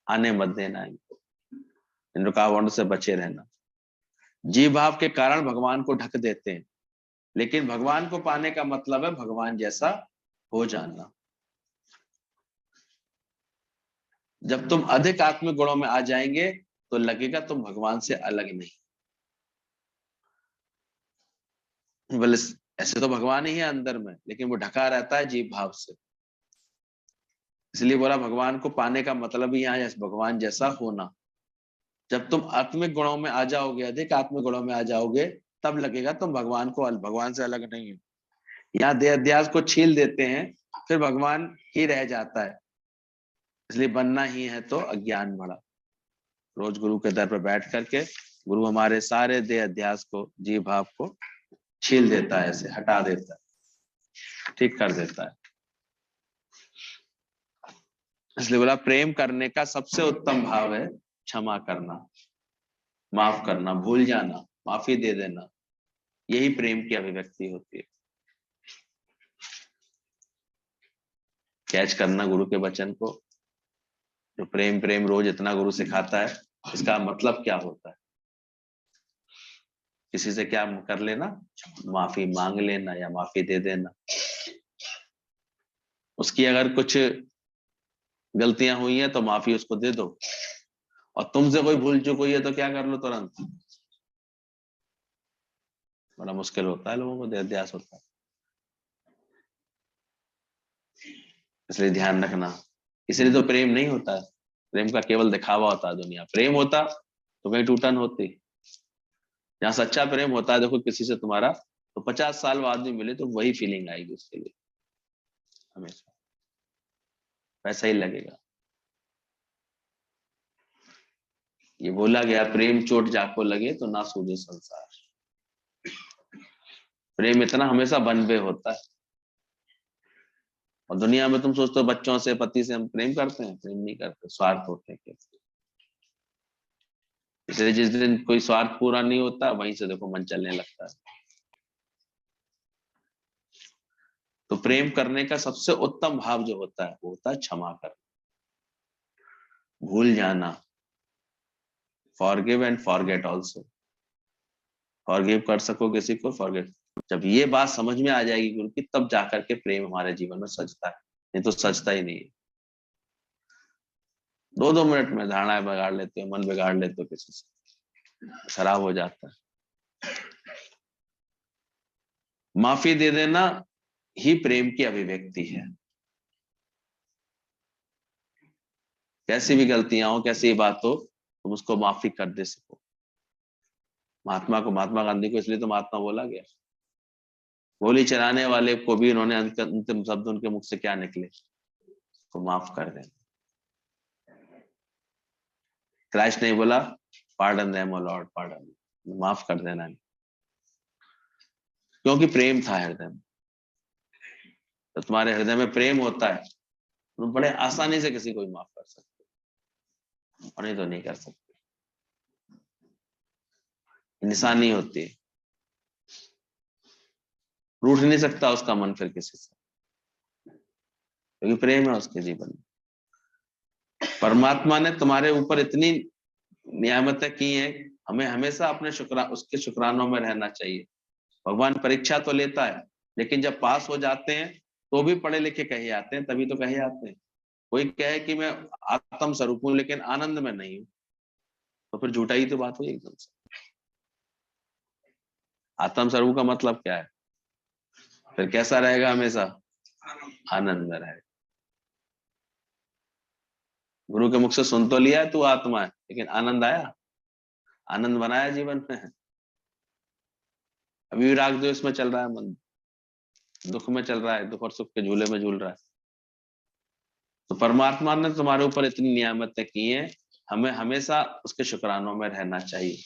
आने मत देना इनको, इन रुकावटों से बचे रहना। जीव भाव के कारण भगवान को ढक देते हैं, लेकिन भगवान को पाने का मतलब है भगवान जैसा हो जाना। जब तुम अधिक आत्मिक गुणों में आ जाएंगे तो लगेगा तुम भगवान से अलग नहीं। बोले ऐसे तो भगवान ही है अंदर में, लेकिन वो ढका रहता है जीव भाव से। इसलिए बोला भगवान को पाने का मतलब ही यहाँ भगवान जैसा होना। जब तुम आत्मिक गुणों में आ जाओगे, अधिक आत्मिक गुणों में आ जाओगे, तब लगेगा तुम भगवान से अलग नहीं हो। यहाँ देह अध्यास को छील देते हैं, फिर भगवान ही रह जाता है। इसलिए बनना ही है तो अज्ञान बड़ा। रोज गुरु के दर पर बैठ करके गुरु हमारे सारे देह अध्यास को, जीव भाव को छील देता है, ऐसे हटा देता है, ठीक कर देता है। इसलिए बोला प्रेम करने का सबसे उत्तम भाव है क्षमा करना, माफ करना, भूल जाना, माफी दे देना। यही प्रेम की अभिव्यक्ति होती है। कैच करना गुरु के वचन को। जो प्रेम प्रेम रोज इतना गुरु सिखाता है, इसका मतलब क्या होता है? किसी से क्या कर लेना? माफी मांग लेना या माफी दे देना। उसकी अगर कुछ गलतियां हुई हैं तो माफी उसको दे दो, और तुमसे कोई भूल चूक हुई है तो क्या कर लो तुरंत। बड़ा मुश्किल होता है लोगों को, देहाध्यास होता है। इसलिए ध्यान रखना। इसलिए तो प्रेम नहीं होता है, प्रेम का केवल दिखावा होता है दुनिया। प्रेम होता तो कहीं टूटन होती। जहाँ सच्चा प्रेम होता है, देखो किसी से तुम्हारा तो 50 साल बाद भी मिले तो वही फीलिंग आएगी उसके लिए, हमेशा वैसा ही लगेगा। ये बोला गया, प्रेम चोट जाको लगे तो ना सूझे संसार। प्रेम इतना हमेशा बन पे होता है। और दुनिया में तुम सोचते हो बच्चों से, पति से हम प्रेम करते हैं? प्रेम नहीं करते, स्वार्थ होते हैं। इसलिए जिस दिन कोई स्वार्थ पूरा नहीं होता, वहीं से देखो मन चलने लगता है। तो प्रेम करने का सबसे उत्तम भाव जो होता है वो होता है क्षमा करना, भूल जाना। Forgive and forget also. Forgive कर सको किसी को, फॉरगेट। जब ये बात समझ में आ जाएगी गुरु की, तब जाकर के प्रेम हमारे जीवन में सजता है, नहीं तो सजता ही नहीं है। 2-2 मिनट में धारणाएं बिगाड़ लेते हो, मन बिगाड़ लेते हो, किसी से खराब हो जाता है। माफी दे देना ही प्रेम की अभिव्यक्ति है। कैसी भी गलतियां हो, कैसी भी बात हो, तुम उसको माफी कर दे सको। महात्मा गांधी को इसलिए तो महात्मा बोला गया। गोली चलाने वाले को भी उन्होंने अंतिम शब्द उनके मुख से क्या निकले? तो माफ कर देना। क्राइस्ट ने बोला पार्डन देम ओ लॉर्ड, पार्डन, माफ कर देना, क्योंकि प्रेम था हृदय में। तो तुम्हारे हृदय में प्रेम होता है तो बड़े आसानी से किसी को भी माफ कर सकते, और नहीं तो नहीं कर सकते। इंसानी होती है, रूठ नहीं सकता उसका मन फिर किसी से, क्योंकि प्रेम है उसके जीवन में। परमात्मा ने तुम्हारे ऊपर इतनी नियामतें की हैं, हमें हमेशा अपने उसके शुक्रानों में रहना चाहिए। भगवान परीक्षा तो लेता है, लेकिन जब पास हो जाते हैं तो भी पढ़े लिखे कहे आते हैं, तभी तो कहे आते हैं। कोई कहे कि मैं आत्म स्वरूप हूं लेकिन आनंद में नहीं हूं, तो फिर झूठा ही तो बात हुई एकदम से। आत्म स्वरूप का मतलब क्या है? फिर कैसा रहेगा? हमेशा आनंद में रहेगा। गुरु के मुख से सुन तो लिया है तू आत्मा है, लेकिन आनंद आया? आनंद बनाया जीवन में? अभी भी राग द्वेष में चल रहा है मन, दुख में चल रहा है, दुख और सुख के झूले में झूल रहा है। तो परमात्मा ने तुम्हारे ऊपर इतनी नियामतें की हैं, हमें हमेशा उसके शुक्रानों में रहना चाहिए।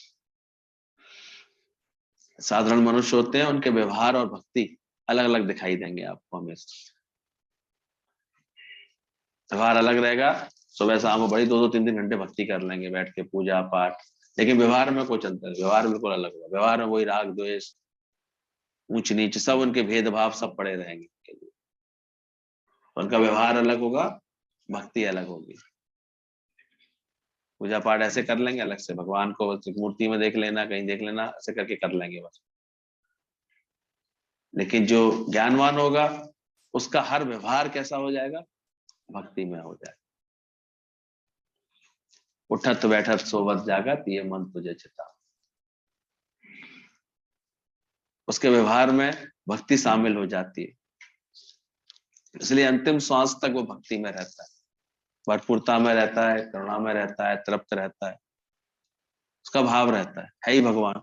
साधारण मनुष्य होते हैं, उनके व्यवहार और भक्ति अलग अलग दिखाई देंगे आपको हमेशा। व्यवहार अलग रहेगा, सुबह शाम वो बड़ी 2-2 3-3 घंटे भक्ति कर लेंगे बैठ के, पूजा पाठ, लेकिन व्यवहार में कुछ अंतर, व्यवहार बिल्कुल अलग होगा। व्यवहार में वही राग द्वेष, ऊंच नीच, सब उनके भेदभाव सब पड़े रहेंगे उनके लिए। उनका व्यवहार अलग होगा, भक्ति अलग होगी। पूजा पाठ ऐसे कर लेंगे अलग से, भगवान को मूर्ति में देख लेना, कहीं देख लेना, ऐसे करके कर लेंगे बस। लेकिन जो ज्ञानवान होगा, उसका हर व्यवहार कैसा हो जाएगा? भक्ति में हो जाएगा। उठत बैठत, सोवत जागत, ये मन तुझे चिता। उसके व्यवहार में भक्ति शामिल हो जाती है। इसलिए अंतिम श्वास तक वो भक्ति में रहता है, भरपूरता में रहता है, करुणा में रहता है, तृप्त रहता है, उसका भाव रहता है ही भगवान।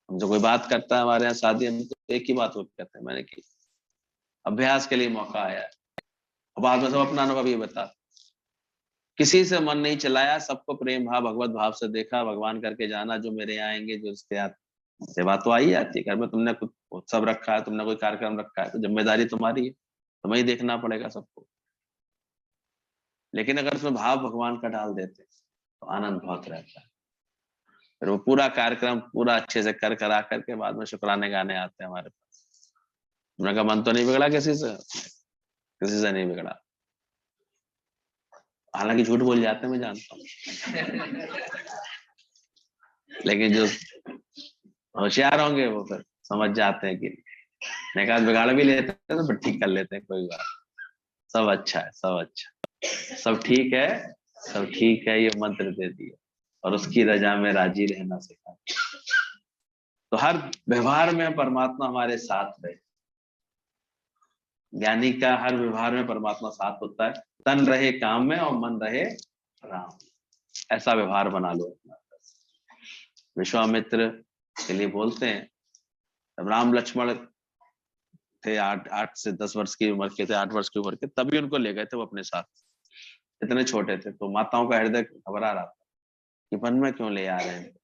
हम जो कोई बात करता है हमारे यहाँ शादी, हम तो एक ही बात वो कहते हैं, मैंने की अभ्यास के लिए मौका आया है, और बाद में सब अपना अनुभव ये बता, किसी से मन नहीं चलाया, सबको प्रेम भाव भगवत भाव से देखा, भगवान करके जाना, जो मेरे यहाँ आएंगे, जो रिश्ते सेवा तो आई आती है। घर में तुमने कुछ उत्सव रखा है, तुमने कोई कार्यक्रम रखा है, तो जिम्मेदारी तुम्हारी है, तुम्हें ही देखना पड़ेगा सबको। लेकिन अगर उसमें भाव भगवान का डाल देते तो आनंद बहुत रहता है। फिर वो पूरा कार्यक्रम पूरा अच्छे से कर करा करके बाद में शुक्राने गाने आते हैं हमारे पास। उनका मन तो नहीं बिगड़ा किसी से नहीं बिगड़ा, हालांकि झूठ बोल जाते हैं मैं जानता हूँ लेकिन जो होशियार होंगे वो फिर समझ जाते हैं कि नहीं, कहा बिगाड़ भी लेते हैं तो फिर ठीक कर लेते हैं, कोई बात, सब अच्छा है, सब अच्छा, सब ठीक है, सब ठीक है, ये मंत्र दे दिए और उसकी रजा में राजी रहना सिखा। तो हर व्यवहार में परमात्मा हमारे साथ रहे। ज्ञानी का हर व्यवहार में परमात्मा साथ होता है, तन रहे काम में और मन रहे राम, ऐसा व्यवहार बना लो अपना। विश्वामित्र के लिए बोलते हैं, तब राम लक्ष्मण थे 8 से 10 वर्ष की उम्र के थे, 8 वर्ष की उम्र के, तभी उनको ले गए थे वो अपने साथ, इतने छोटे थे। तो माताओं का हृदय घबरा रहा था कि वन में क्यों ले आ रहे हैं,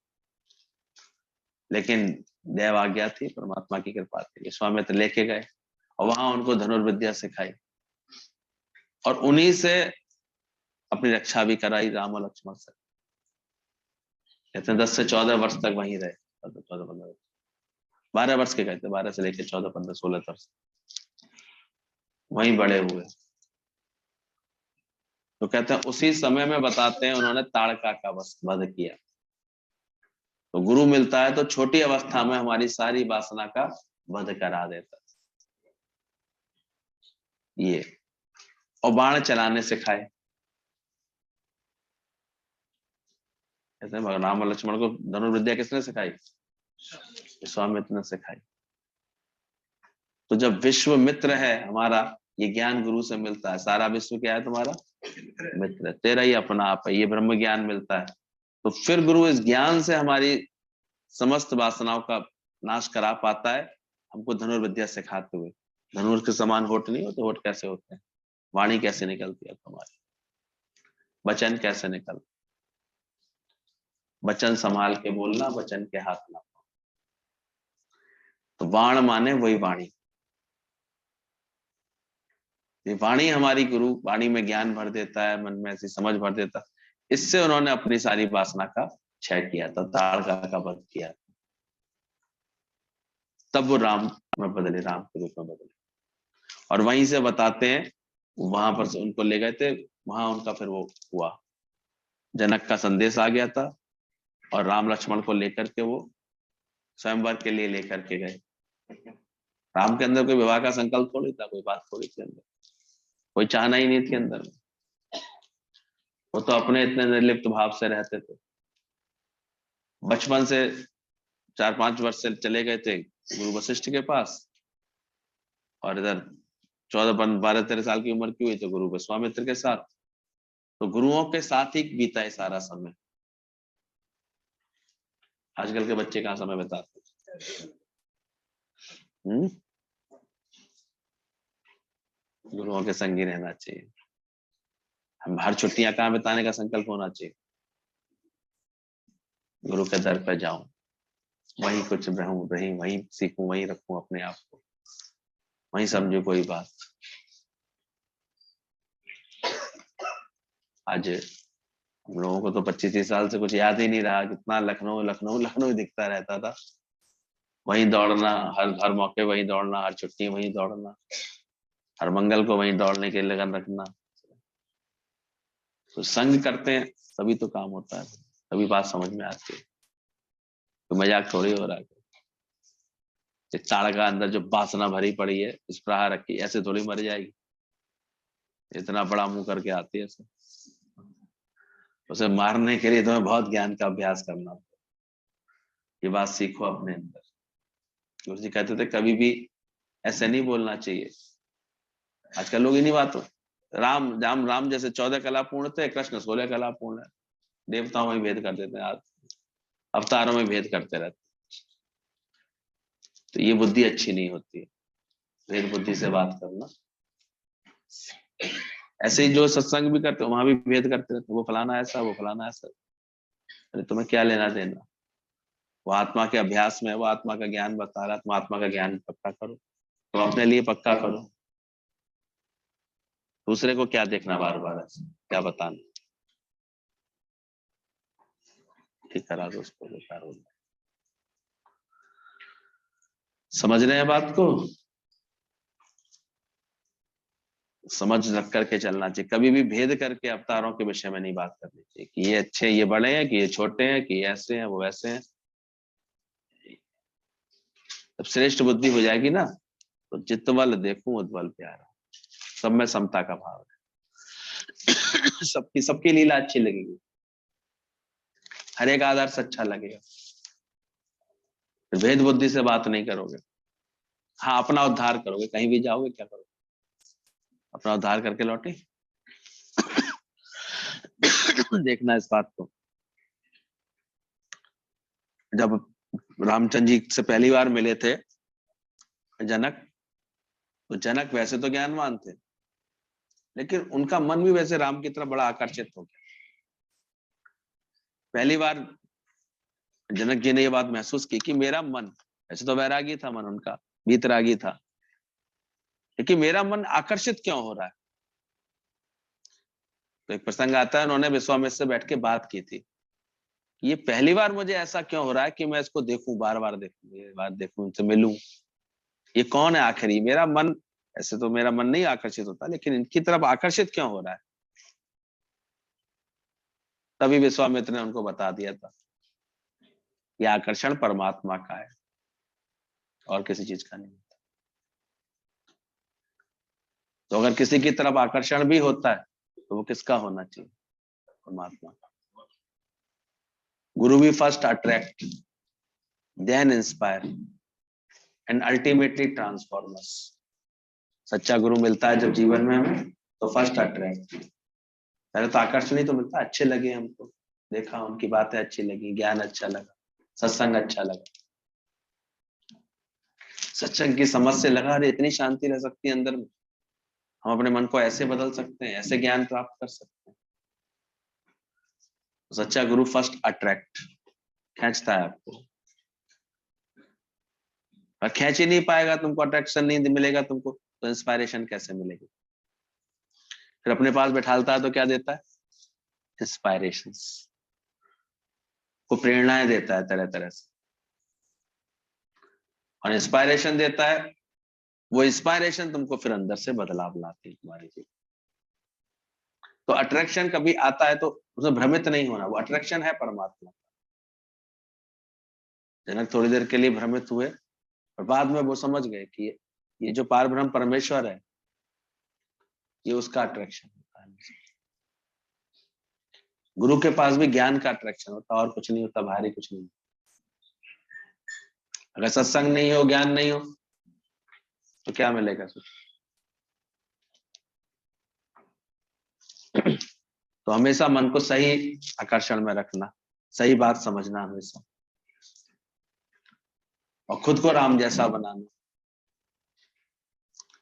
लेकिन देव आज्ञा थी, परमात्मा की कृपा थी, विश्वामित्र लेके गए और वहां उनको धनुर्विद्या सिखाई और उन्हीं से अपनी रक्षा भी कराई राम और लक्ष्मण से। कहते हैं 10 से 14 वर्ष तक वहीं रहे, 14-15 वर्ष, 12 वर्ष के कहते, 12 से लेकर 14-15-16 वर्ष वहीं बड़े हुए। तो कहते हैं उसी समय में बताते हैं उन्होंने ताड़का का वध किया। तो गुरु मिलता है तो छोटी अवस्था में हमारी सारी वासना का वध करा देता ये, और बाण चलाने सिखाए। कहते हैं राम और लक्ष्मण को धनुर्विद्या किसने सिखाई? विश्वामित्र ने सिखाई। तो जब विश्व मित्र है हमारा, ये ज्ञान गुरु से मिलता है, सारा विश्व क्या है तुम्हारा मित्र, तेरा ही अपना आप है, ये ब्रह्म ज्ञान मिलता है। तो फिर गुरु इस ज्ञान से हमारी समस्त वासनाओं का नाश करा पाता है, हमको धनुर्विद्या सिखाते हुए। धनुष के समान होठ नहीं होते, होठ कैसे होते हैं, वाणी कैसे निकलती है तुम्हारी, वचन कैसे निकलता, वचन संभाल के बोलना, वचन के हाथ ना। तो वाण माने वही वाणी, ये वाणी हमारी गुरु, वाणी में ज्ञान भर देता है, मन में ऐसी समझ भर देता है। इससे उन्होंने अपनी सारी वासना का क्षय किया था, ताड़का का वध किया, तब वो राम में बदले, राम के रूप में बदले। और वहीं से बताते हैं, वहां पर से उनको ले गए थे, वहां उनका फिर वो हुआ, जनक का संदेश आ गया था और राम लक्ष्मण को लेकर के वो स्वयंवर के लिए लेकर के गए। राम के अंदर कोई विवाह का संकल्प थोड़ी था, कोई बात थोड़ी थी अंदर, कोई चाहना ही नहीं थी अंदर में, वो तो अपने इतने निर्लिप्त भाव से रहते थे। बचपन से 4-5 वर्ष से चले गए थे गुरु वशिष्ठ के पास, और इधर 12-13 साल की उम्र की हुई तो गुरु विश्वामित्र के साथ। तो गुरुओं के साथ ही बीता है सारा समय। आजकल के बच्चे कहाँ समय बिताते? गुरुओं के संग ही रहना चाहिए। हम हर छुट्टियां कहाँ बिताने का संकल्प होना चाहिए, गुरु के दर पर जाऊं, वहीं कुछ रहूं, वहीं सीखूं, वहीं रखूं अपने आप को, वहीं समझू कोई बात। आज हम लोगों को तो 25-30 साल से कुछ याद ही नहीं रहा, कितना लखनऊ लखनऊ लखनऊ दिखता रहता था, वहीं दौड़ना, हर मौके वहीं दौड़ना, हर छुट्टी वहीं दौड़ना, हर मंगल को वहीं दौड़ने के लगन रखना। तो संग करते हैं तभी तो काम होता है, तभी बात समझ में आती है। तो मजाक थोड़ी हो रहा है, ताड़का अंदर जो वासना भरी पड़ी है, इस प्रकार रखी, ऐसे थोड़ी मर जाएगी, इतना बड़ा मुंह करके आती है उसे मारने के लिए तुम्हें बहुत ज्ञान का अभ्यास करना। ये बात सीखो अपने अंदर। गुरु जी कहते थे कभी भी ऐसे नहीं बोलना चाहिए। आजकल लोग इन्हीं बातों, राम जैसे 14 कला पूर्ण थे, कृष्ण 16 कला पूर्ण है। देवताओं में भेद कर देते हैं, आज अवतारों में भेद करते रहते। तो ये बुद्धि अच्छी नहीं होती है, भेद बुद्धि से बात करना। ऐसे ही जो सत्संग भी करते वहां भी भेद करते रहते, वो फलाना ऐसा, वो फलाना ऐसा। अरे तुम्हें क्या लेना देना, वो आत्मा के अभ्यास में, वो आत्मा का ज्ञान बता रहा है, तुम आत्मा का ज्ञान पक्का करो, तुम अपने लिए पक्का करो। दूसरे को क्या देखना बार बार, ऐसे क्या बताना, ठीक करा दो उसको, बेकार हो जाए। समझ रहे हैं बात को? समझ रख करके चलना चाहिए, कभी भी भेद करके अवतारों के विषय में नहीं बात करनी चाहिए कि ये अच्छे, ये बड़े हैं, कि ये छोटे हैं, कि ये ऐसे हैं, वो वैसे हैं। जब श्रेष्ठ बुद्धि हो जाएगी ना, तो जित बल देखूं उद्बल प्यारा, सब में समता का भाव है। सबकी लीला अच्छी लगेगी, हर एक आदर्श अच्छा लगेगा। भेद बुद्धि से बात नहीं करोगे। हाँ, अपना उद्धार करोगे, कहीं भी जाओगे क्या करोगे, अपना उद्धार करके लौटे। देखना इस बात को। जब रामचंद्र जी से पहली बार मिले थे जनक, तो जनक वैसे तो ज्ञानवान थे, लेकिन उनका मन भी वैसे राम की तरफ बड़ा आकर्षित हो गया। पहली बार जनक जी ने ये बात महसूस की कि मेरा मन, ऐसे तो वैरागी था मन उनका, वीतरागी था, लेकिन मेरा मन आकर्षित क्यों हो रहा है। तो एक प्रसंग आता है, उन्होंने विश्वामित्र से बैठ के बात की थी, ये पहली बार मुझे ऐसा क्यों हो रहा है कि मैं इसको देखूं, बार बार देखूं, ये बात देखूं, इनसे मिलूं, ये कौन है आखिर, ये मेरा मन, ऐसे तो मेरा मन नहीं आकर्षित होता, लेकिन इनकी तरफ आकर्षित क्यों हो रहा है। तभी विश्वामित्र ने उनको बता दिया था, यह आकर्षण परमात्मा का है और किसी चीज का नहीं होता। तो अगर किसी की तरफ आकर्षण भी होता है तो वो किसका होना चाहिए, परमात्मा का। गुरु भी first attract, then inspire and ultimately transform us. सच्चा गुरु मिलता है जब जीवन में हमें, तो फर्स्ट अट्रैक्ट, पहले तो आकर्षण ही तो मिलता है, अच्छे लगे हमको, देखा उनकी बातें अच्छी लगी, ज्ञान अच्छा लगा, सत्संग अच्छा लगा, सत्संग की समझ से लगा अरे इतनी शांति रह सकती है अंदर में, हम अपने मन को ऐसे बदल सकते हैं, ऐसे ज्ञान प्राप्त कर सकते हैं। सच्चा गुरु फर्स्ट अट्रैक्ट, खींचता है आपको, और खींच ही नहीं पाएगा तुमको, अट्रैक्शन नहीं मिलेगा तुमको, तो इंस्पायरेशन कैसे मिलेगी। फिर अपने पास बैठालता है तो क्या देता है, इंस्पायरेशन को, प्रेरणाएं देता है तरह तरह से, और इंस्पायरेशन देता है, वो इंस्पायरेशन तुमको फिर अंदर से बदलाव लाती है तुम्हारी जीवन। तो अट्रैक्शन कभी आता है तो उसमें भ्रमित नहीं होना, वो अट्रैक्शन है परमात्मा। जनक थोड़ी देर के लिए भ्रमित हुए, और बाद में वो समझ गए कि ये जो पार ब्रह्म परमेश्वर है, ये उसका अट्रैक्शन होता है। गुरु के पास भी ज्ञान का अट्रैक्शन होता है, और कुछ नहीं होता, भारी कुछ नहीं। अगर सत्संग नहीं हो, ज्ञान नहीं हो, तो क्या मिलेगा सोच। तो हमेशा मन को सही आकर्षण में रखना, सही बात समझना हमेशा, और खुद को राम जैसा बनाना।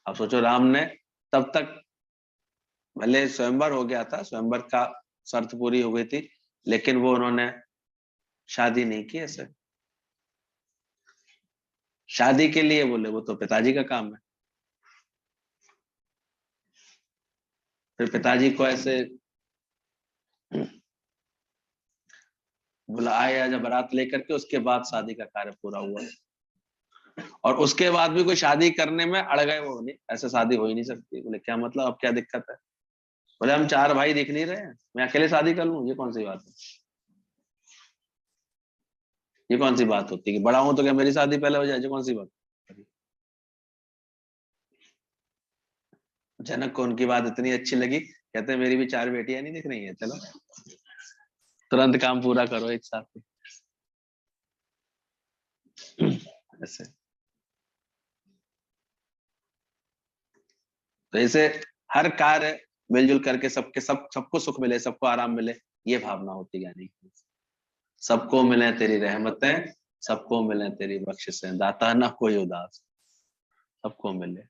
अब सोचो, राम ने तब तक भले स्वयंवर हो गया था, स्वयंवर का शर्त पूरी हो गई थी, लेकिन वो उन्होंने शादी नहीं की ऐसे। शादी के लिए बोले, वो तो पिताजी का काम है। फिर पिताजी को ऐसे बुलाया, जब बारात लेकर के, उसके बाद शादी का कार्य पूरा हुआ। और उसके बाद भी कोई शादी करने में अड़ गए, वो नहीं, ऐसे शादी हो ही नहीं सकती। बोले क्या मतलब, अब क्या दिक्कत है। बोले हम 4 भाई दिख नहीं रहे हैं, मैं अकेले शादी कर लूं, ये कौन सी बात है, ये कौन सी बात होती है कि बड़ा हूं तो क्या मेरी शादी पहले हो जाए, ये कौन सी बात। जनक को उनकी बात इतनी अच्छी लगी, कहते मेरी भी 4 बेटियां नहीं दिख रही है, चलो तुरंत काम पूरा करो एक साथ। ऐसे तो ऐसे हर कार्य मिलजुल करके सबको सुख मिले, सबको आराम मिले, ये भावना होती है ज्ञानी की। सबको मिले तेरी रहमतें, सबको मिले तेरी बख्शिशें, दाता ना कोई उदास, सबको मिले।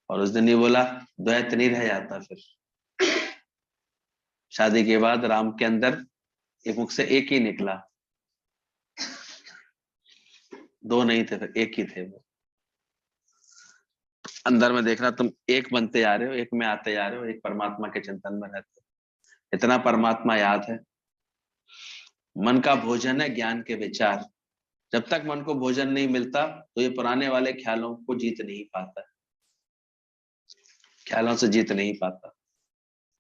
और उस दिन ये बोला द्वैत नहीं रह जाता। फिर शादी के बाद राम के अंदर एक मुख से एक ही निकला, दो नहीं थे, फिर एक ही थे वो। अंदर में देखना, तुम एक बनते जा रहे हो, एक में आते जा रहे हो, एक परमात्मा के चिंतन में रहते हो। इतना परमात्मा याद है। मन का भोजन है ज्ञान के विचार। जब तक मन को भोजन नहीं मिलता तो ये पुराने वाले ख्यालों को जीत नहीं पाता, ख्यालों से जीत नहीं पाता।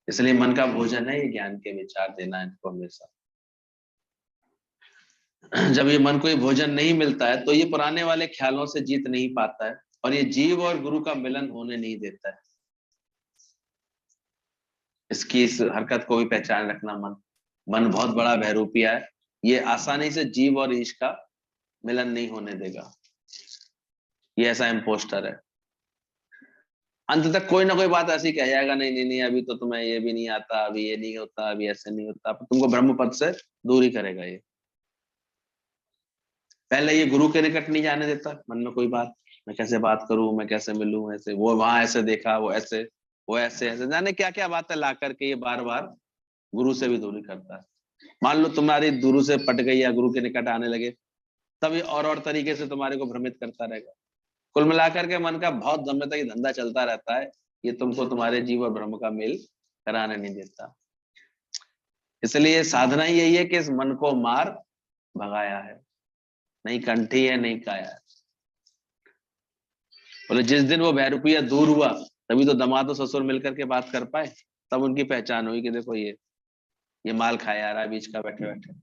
इसलिए मन का भोजन है ये ज्ञान के विचार देना इनको हमेशा। जब ये मन को ये भोजन नहीं मिलता है तो ये पुराने वाले ख्यालों से जीत नहीं पाता है, और ये जीव और गुरु का मिलन होने नहीं देता है। इसकी इस हरकत को भी पहचान रखना। मन बहुत बड़ा बहरूपिया है, ये आसानी से जीव और ईश का मिलन नहीं होने देगा। ये ऐसा इम्पोस्टर है। अंत तक कोई ना कोई बात ऐसी कह जाएगा, नहीं नहीं नहीं अभी तो तुम्हें ये भी नहीं आता, अभी ये नहीं होता, अभी ऐसे नहीं होता, तुमको ब्रह्म पद से दूर ही करेगा ये। पहले ये गुरु के निकट नहीं जाने देता। मन में कोई बात, मैं कैसे बात करूं, मैं कैसे मिलूं, ऐसे वो वहां ऐसे देखा, वो ऐसे, वो ऐसे ऐसे, जाने क्या क्या बातें ला करके ये बार बार गुरु से भी दूरी करता है। मान लो तुम्हारी गुरु से पट गई या गुरु के निकट आने लगे, तब ये और तरीके से तुम्हारे को भ्रमित करता रहेगा। कुल मिलाकर के मन का बहुत समय तक ये धंधा चलता रहता है, ये तुमको तुम्हारे जीव और ब्रह्म का मेल कराने नहीं देता। इसलिए साधना ही यही है कि इस मन को मार भगाया है, नहीं कंठी है नहीं काया है। बोले जिस दिन वो बहरूपिया दूर हुआ तभी तो दामाद और ससुर मिलकर के बात कर पाए, तब उनकी पहचान हुई कि देखो ये माल खाया आ रहा है बीच का बैठे बैठे।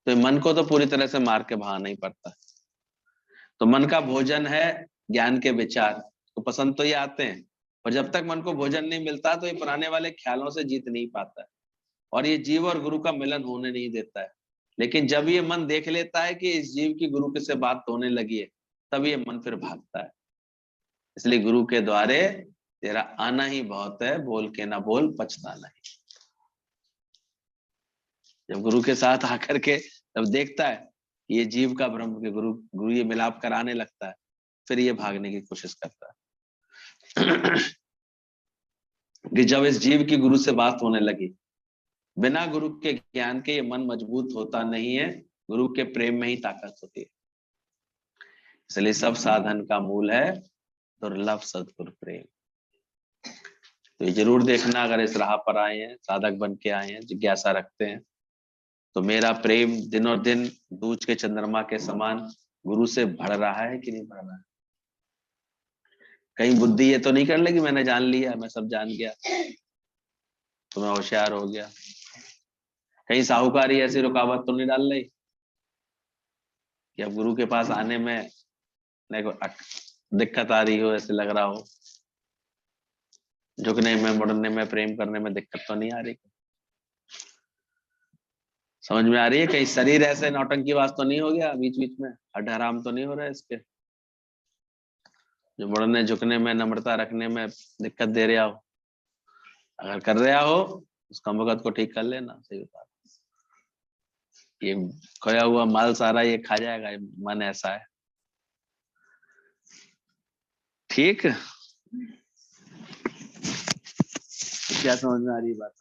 तो मन को तो पूरी तरह से मार के भगाना नहीं पड़ता। तो मन का भोजन है ज्ञान के विचार, तो पसंद तो ये आते हैं, और जब तक मन को भोजन नहीं मिलता तो ये पुराने वाले ख्यालों से जीत नहीं पाता है, और ये जीव और गुरु का मिलन होने नहीं देता है। लेकिन जब ये मन देख लेता है कि इस जीव की गुरु से बात होने लगी है, तब ये मन फिर भागता है। इसलिए गुरु के द्वारे तेरा आना ही बहुत है, बोल के ना बोल पछताना ही। जब गुरु के साथ आकर के जब देखता है ये जीव का ब्रह्म के गुरु ये मिलाप कराने लगता है, फिर ये भागने की कोशिश करता है। कि जब इस जीव की गुरु से बात होने लगी, बिना गुरु के ज्ञान के ये मन मजबूत होता नहीं है, गुरु के प्रेम में ही ताकत होती है। इसलिए सब साधन का मूल है दुर्लभ सद्गुरु प्रेम। तो ये जरूर देखना, अगर इस राह पर आए हैं, साधक बन के आए हैं, जिज्ञासा रखते हैं, तो मेरा प्रेम दिन और दिन दूज के चंद्रमा के समान गुरु से बढ़ रहा है कि नहीं बढ़ रहा है। कहीं बुद्धि ये तो नहीं कर लेगी मैंने जान लिया, मैं सब जान गया, तो मैं होशियार हो गया। कहीं साहूकारी ऐसी रुकावट तो नहीं डाल रही कि अब गुरु के पास आने में दिक्कत आ रही हो, ऐसे लग रहा हो, झुकने में, मुड़ने में, प्रेम करने में दिक्कत तो नहीं आ रही। समझ में आ रही है? कहीं शरीर ऐसे नौटंकी वास तो नहीं हो गया बीच बीच में, हड्ड हराम तो नहीं हो रहा है इसके, जो मुड़ने झुकने में, नम्रता रखने में दिक्कत दे रहा हो। अगर कर रहा हो उस कमबख्त को ठीक कर लेना। सही बता, ये खोया हुआ माल सारा ये खा जाएगा, ये मन ऐसा है। ठीक, क्या समझ में आ रही बात?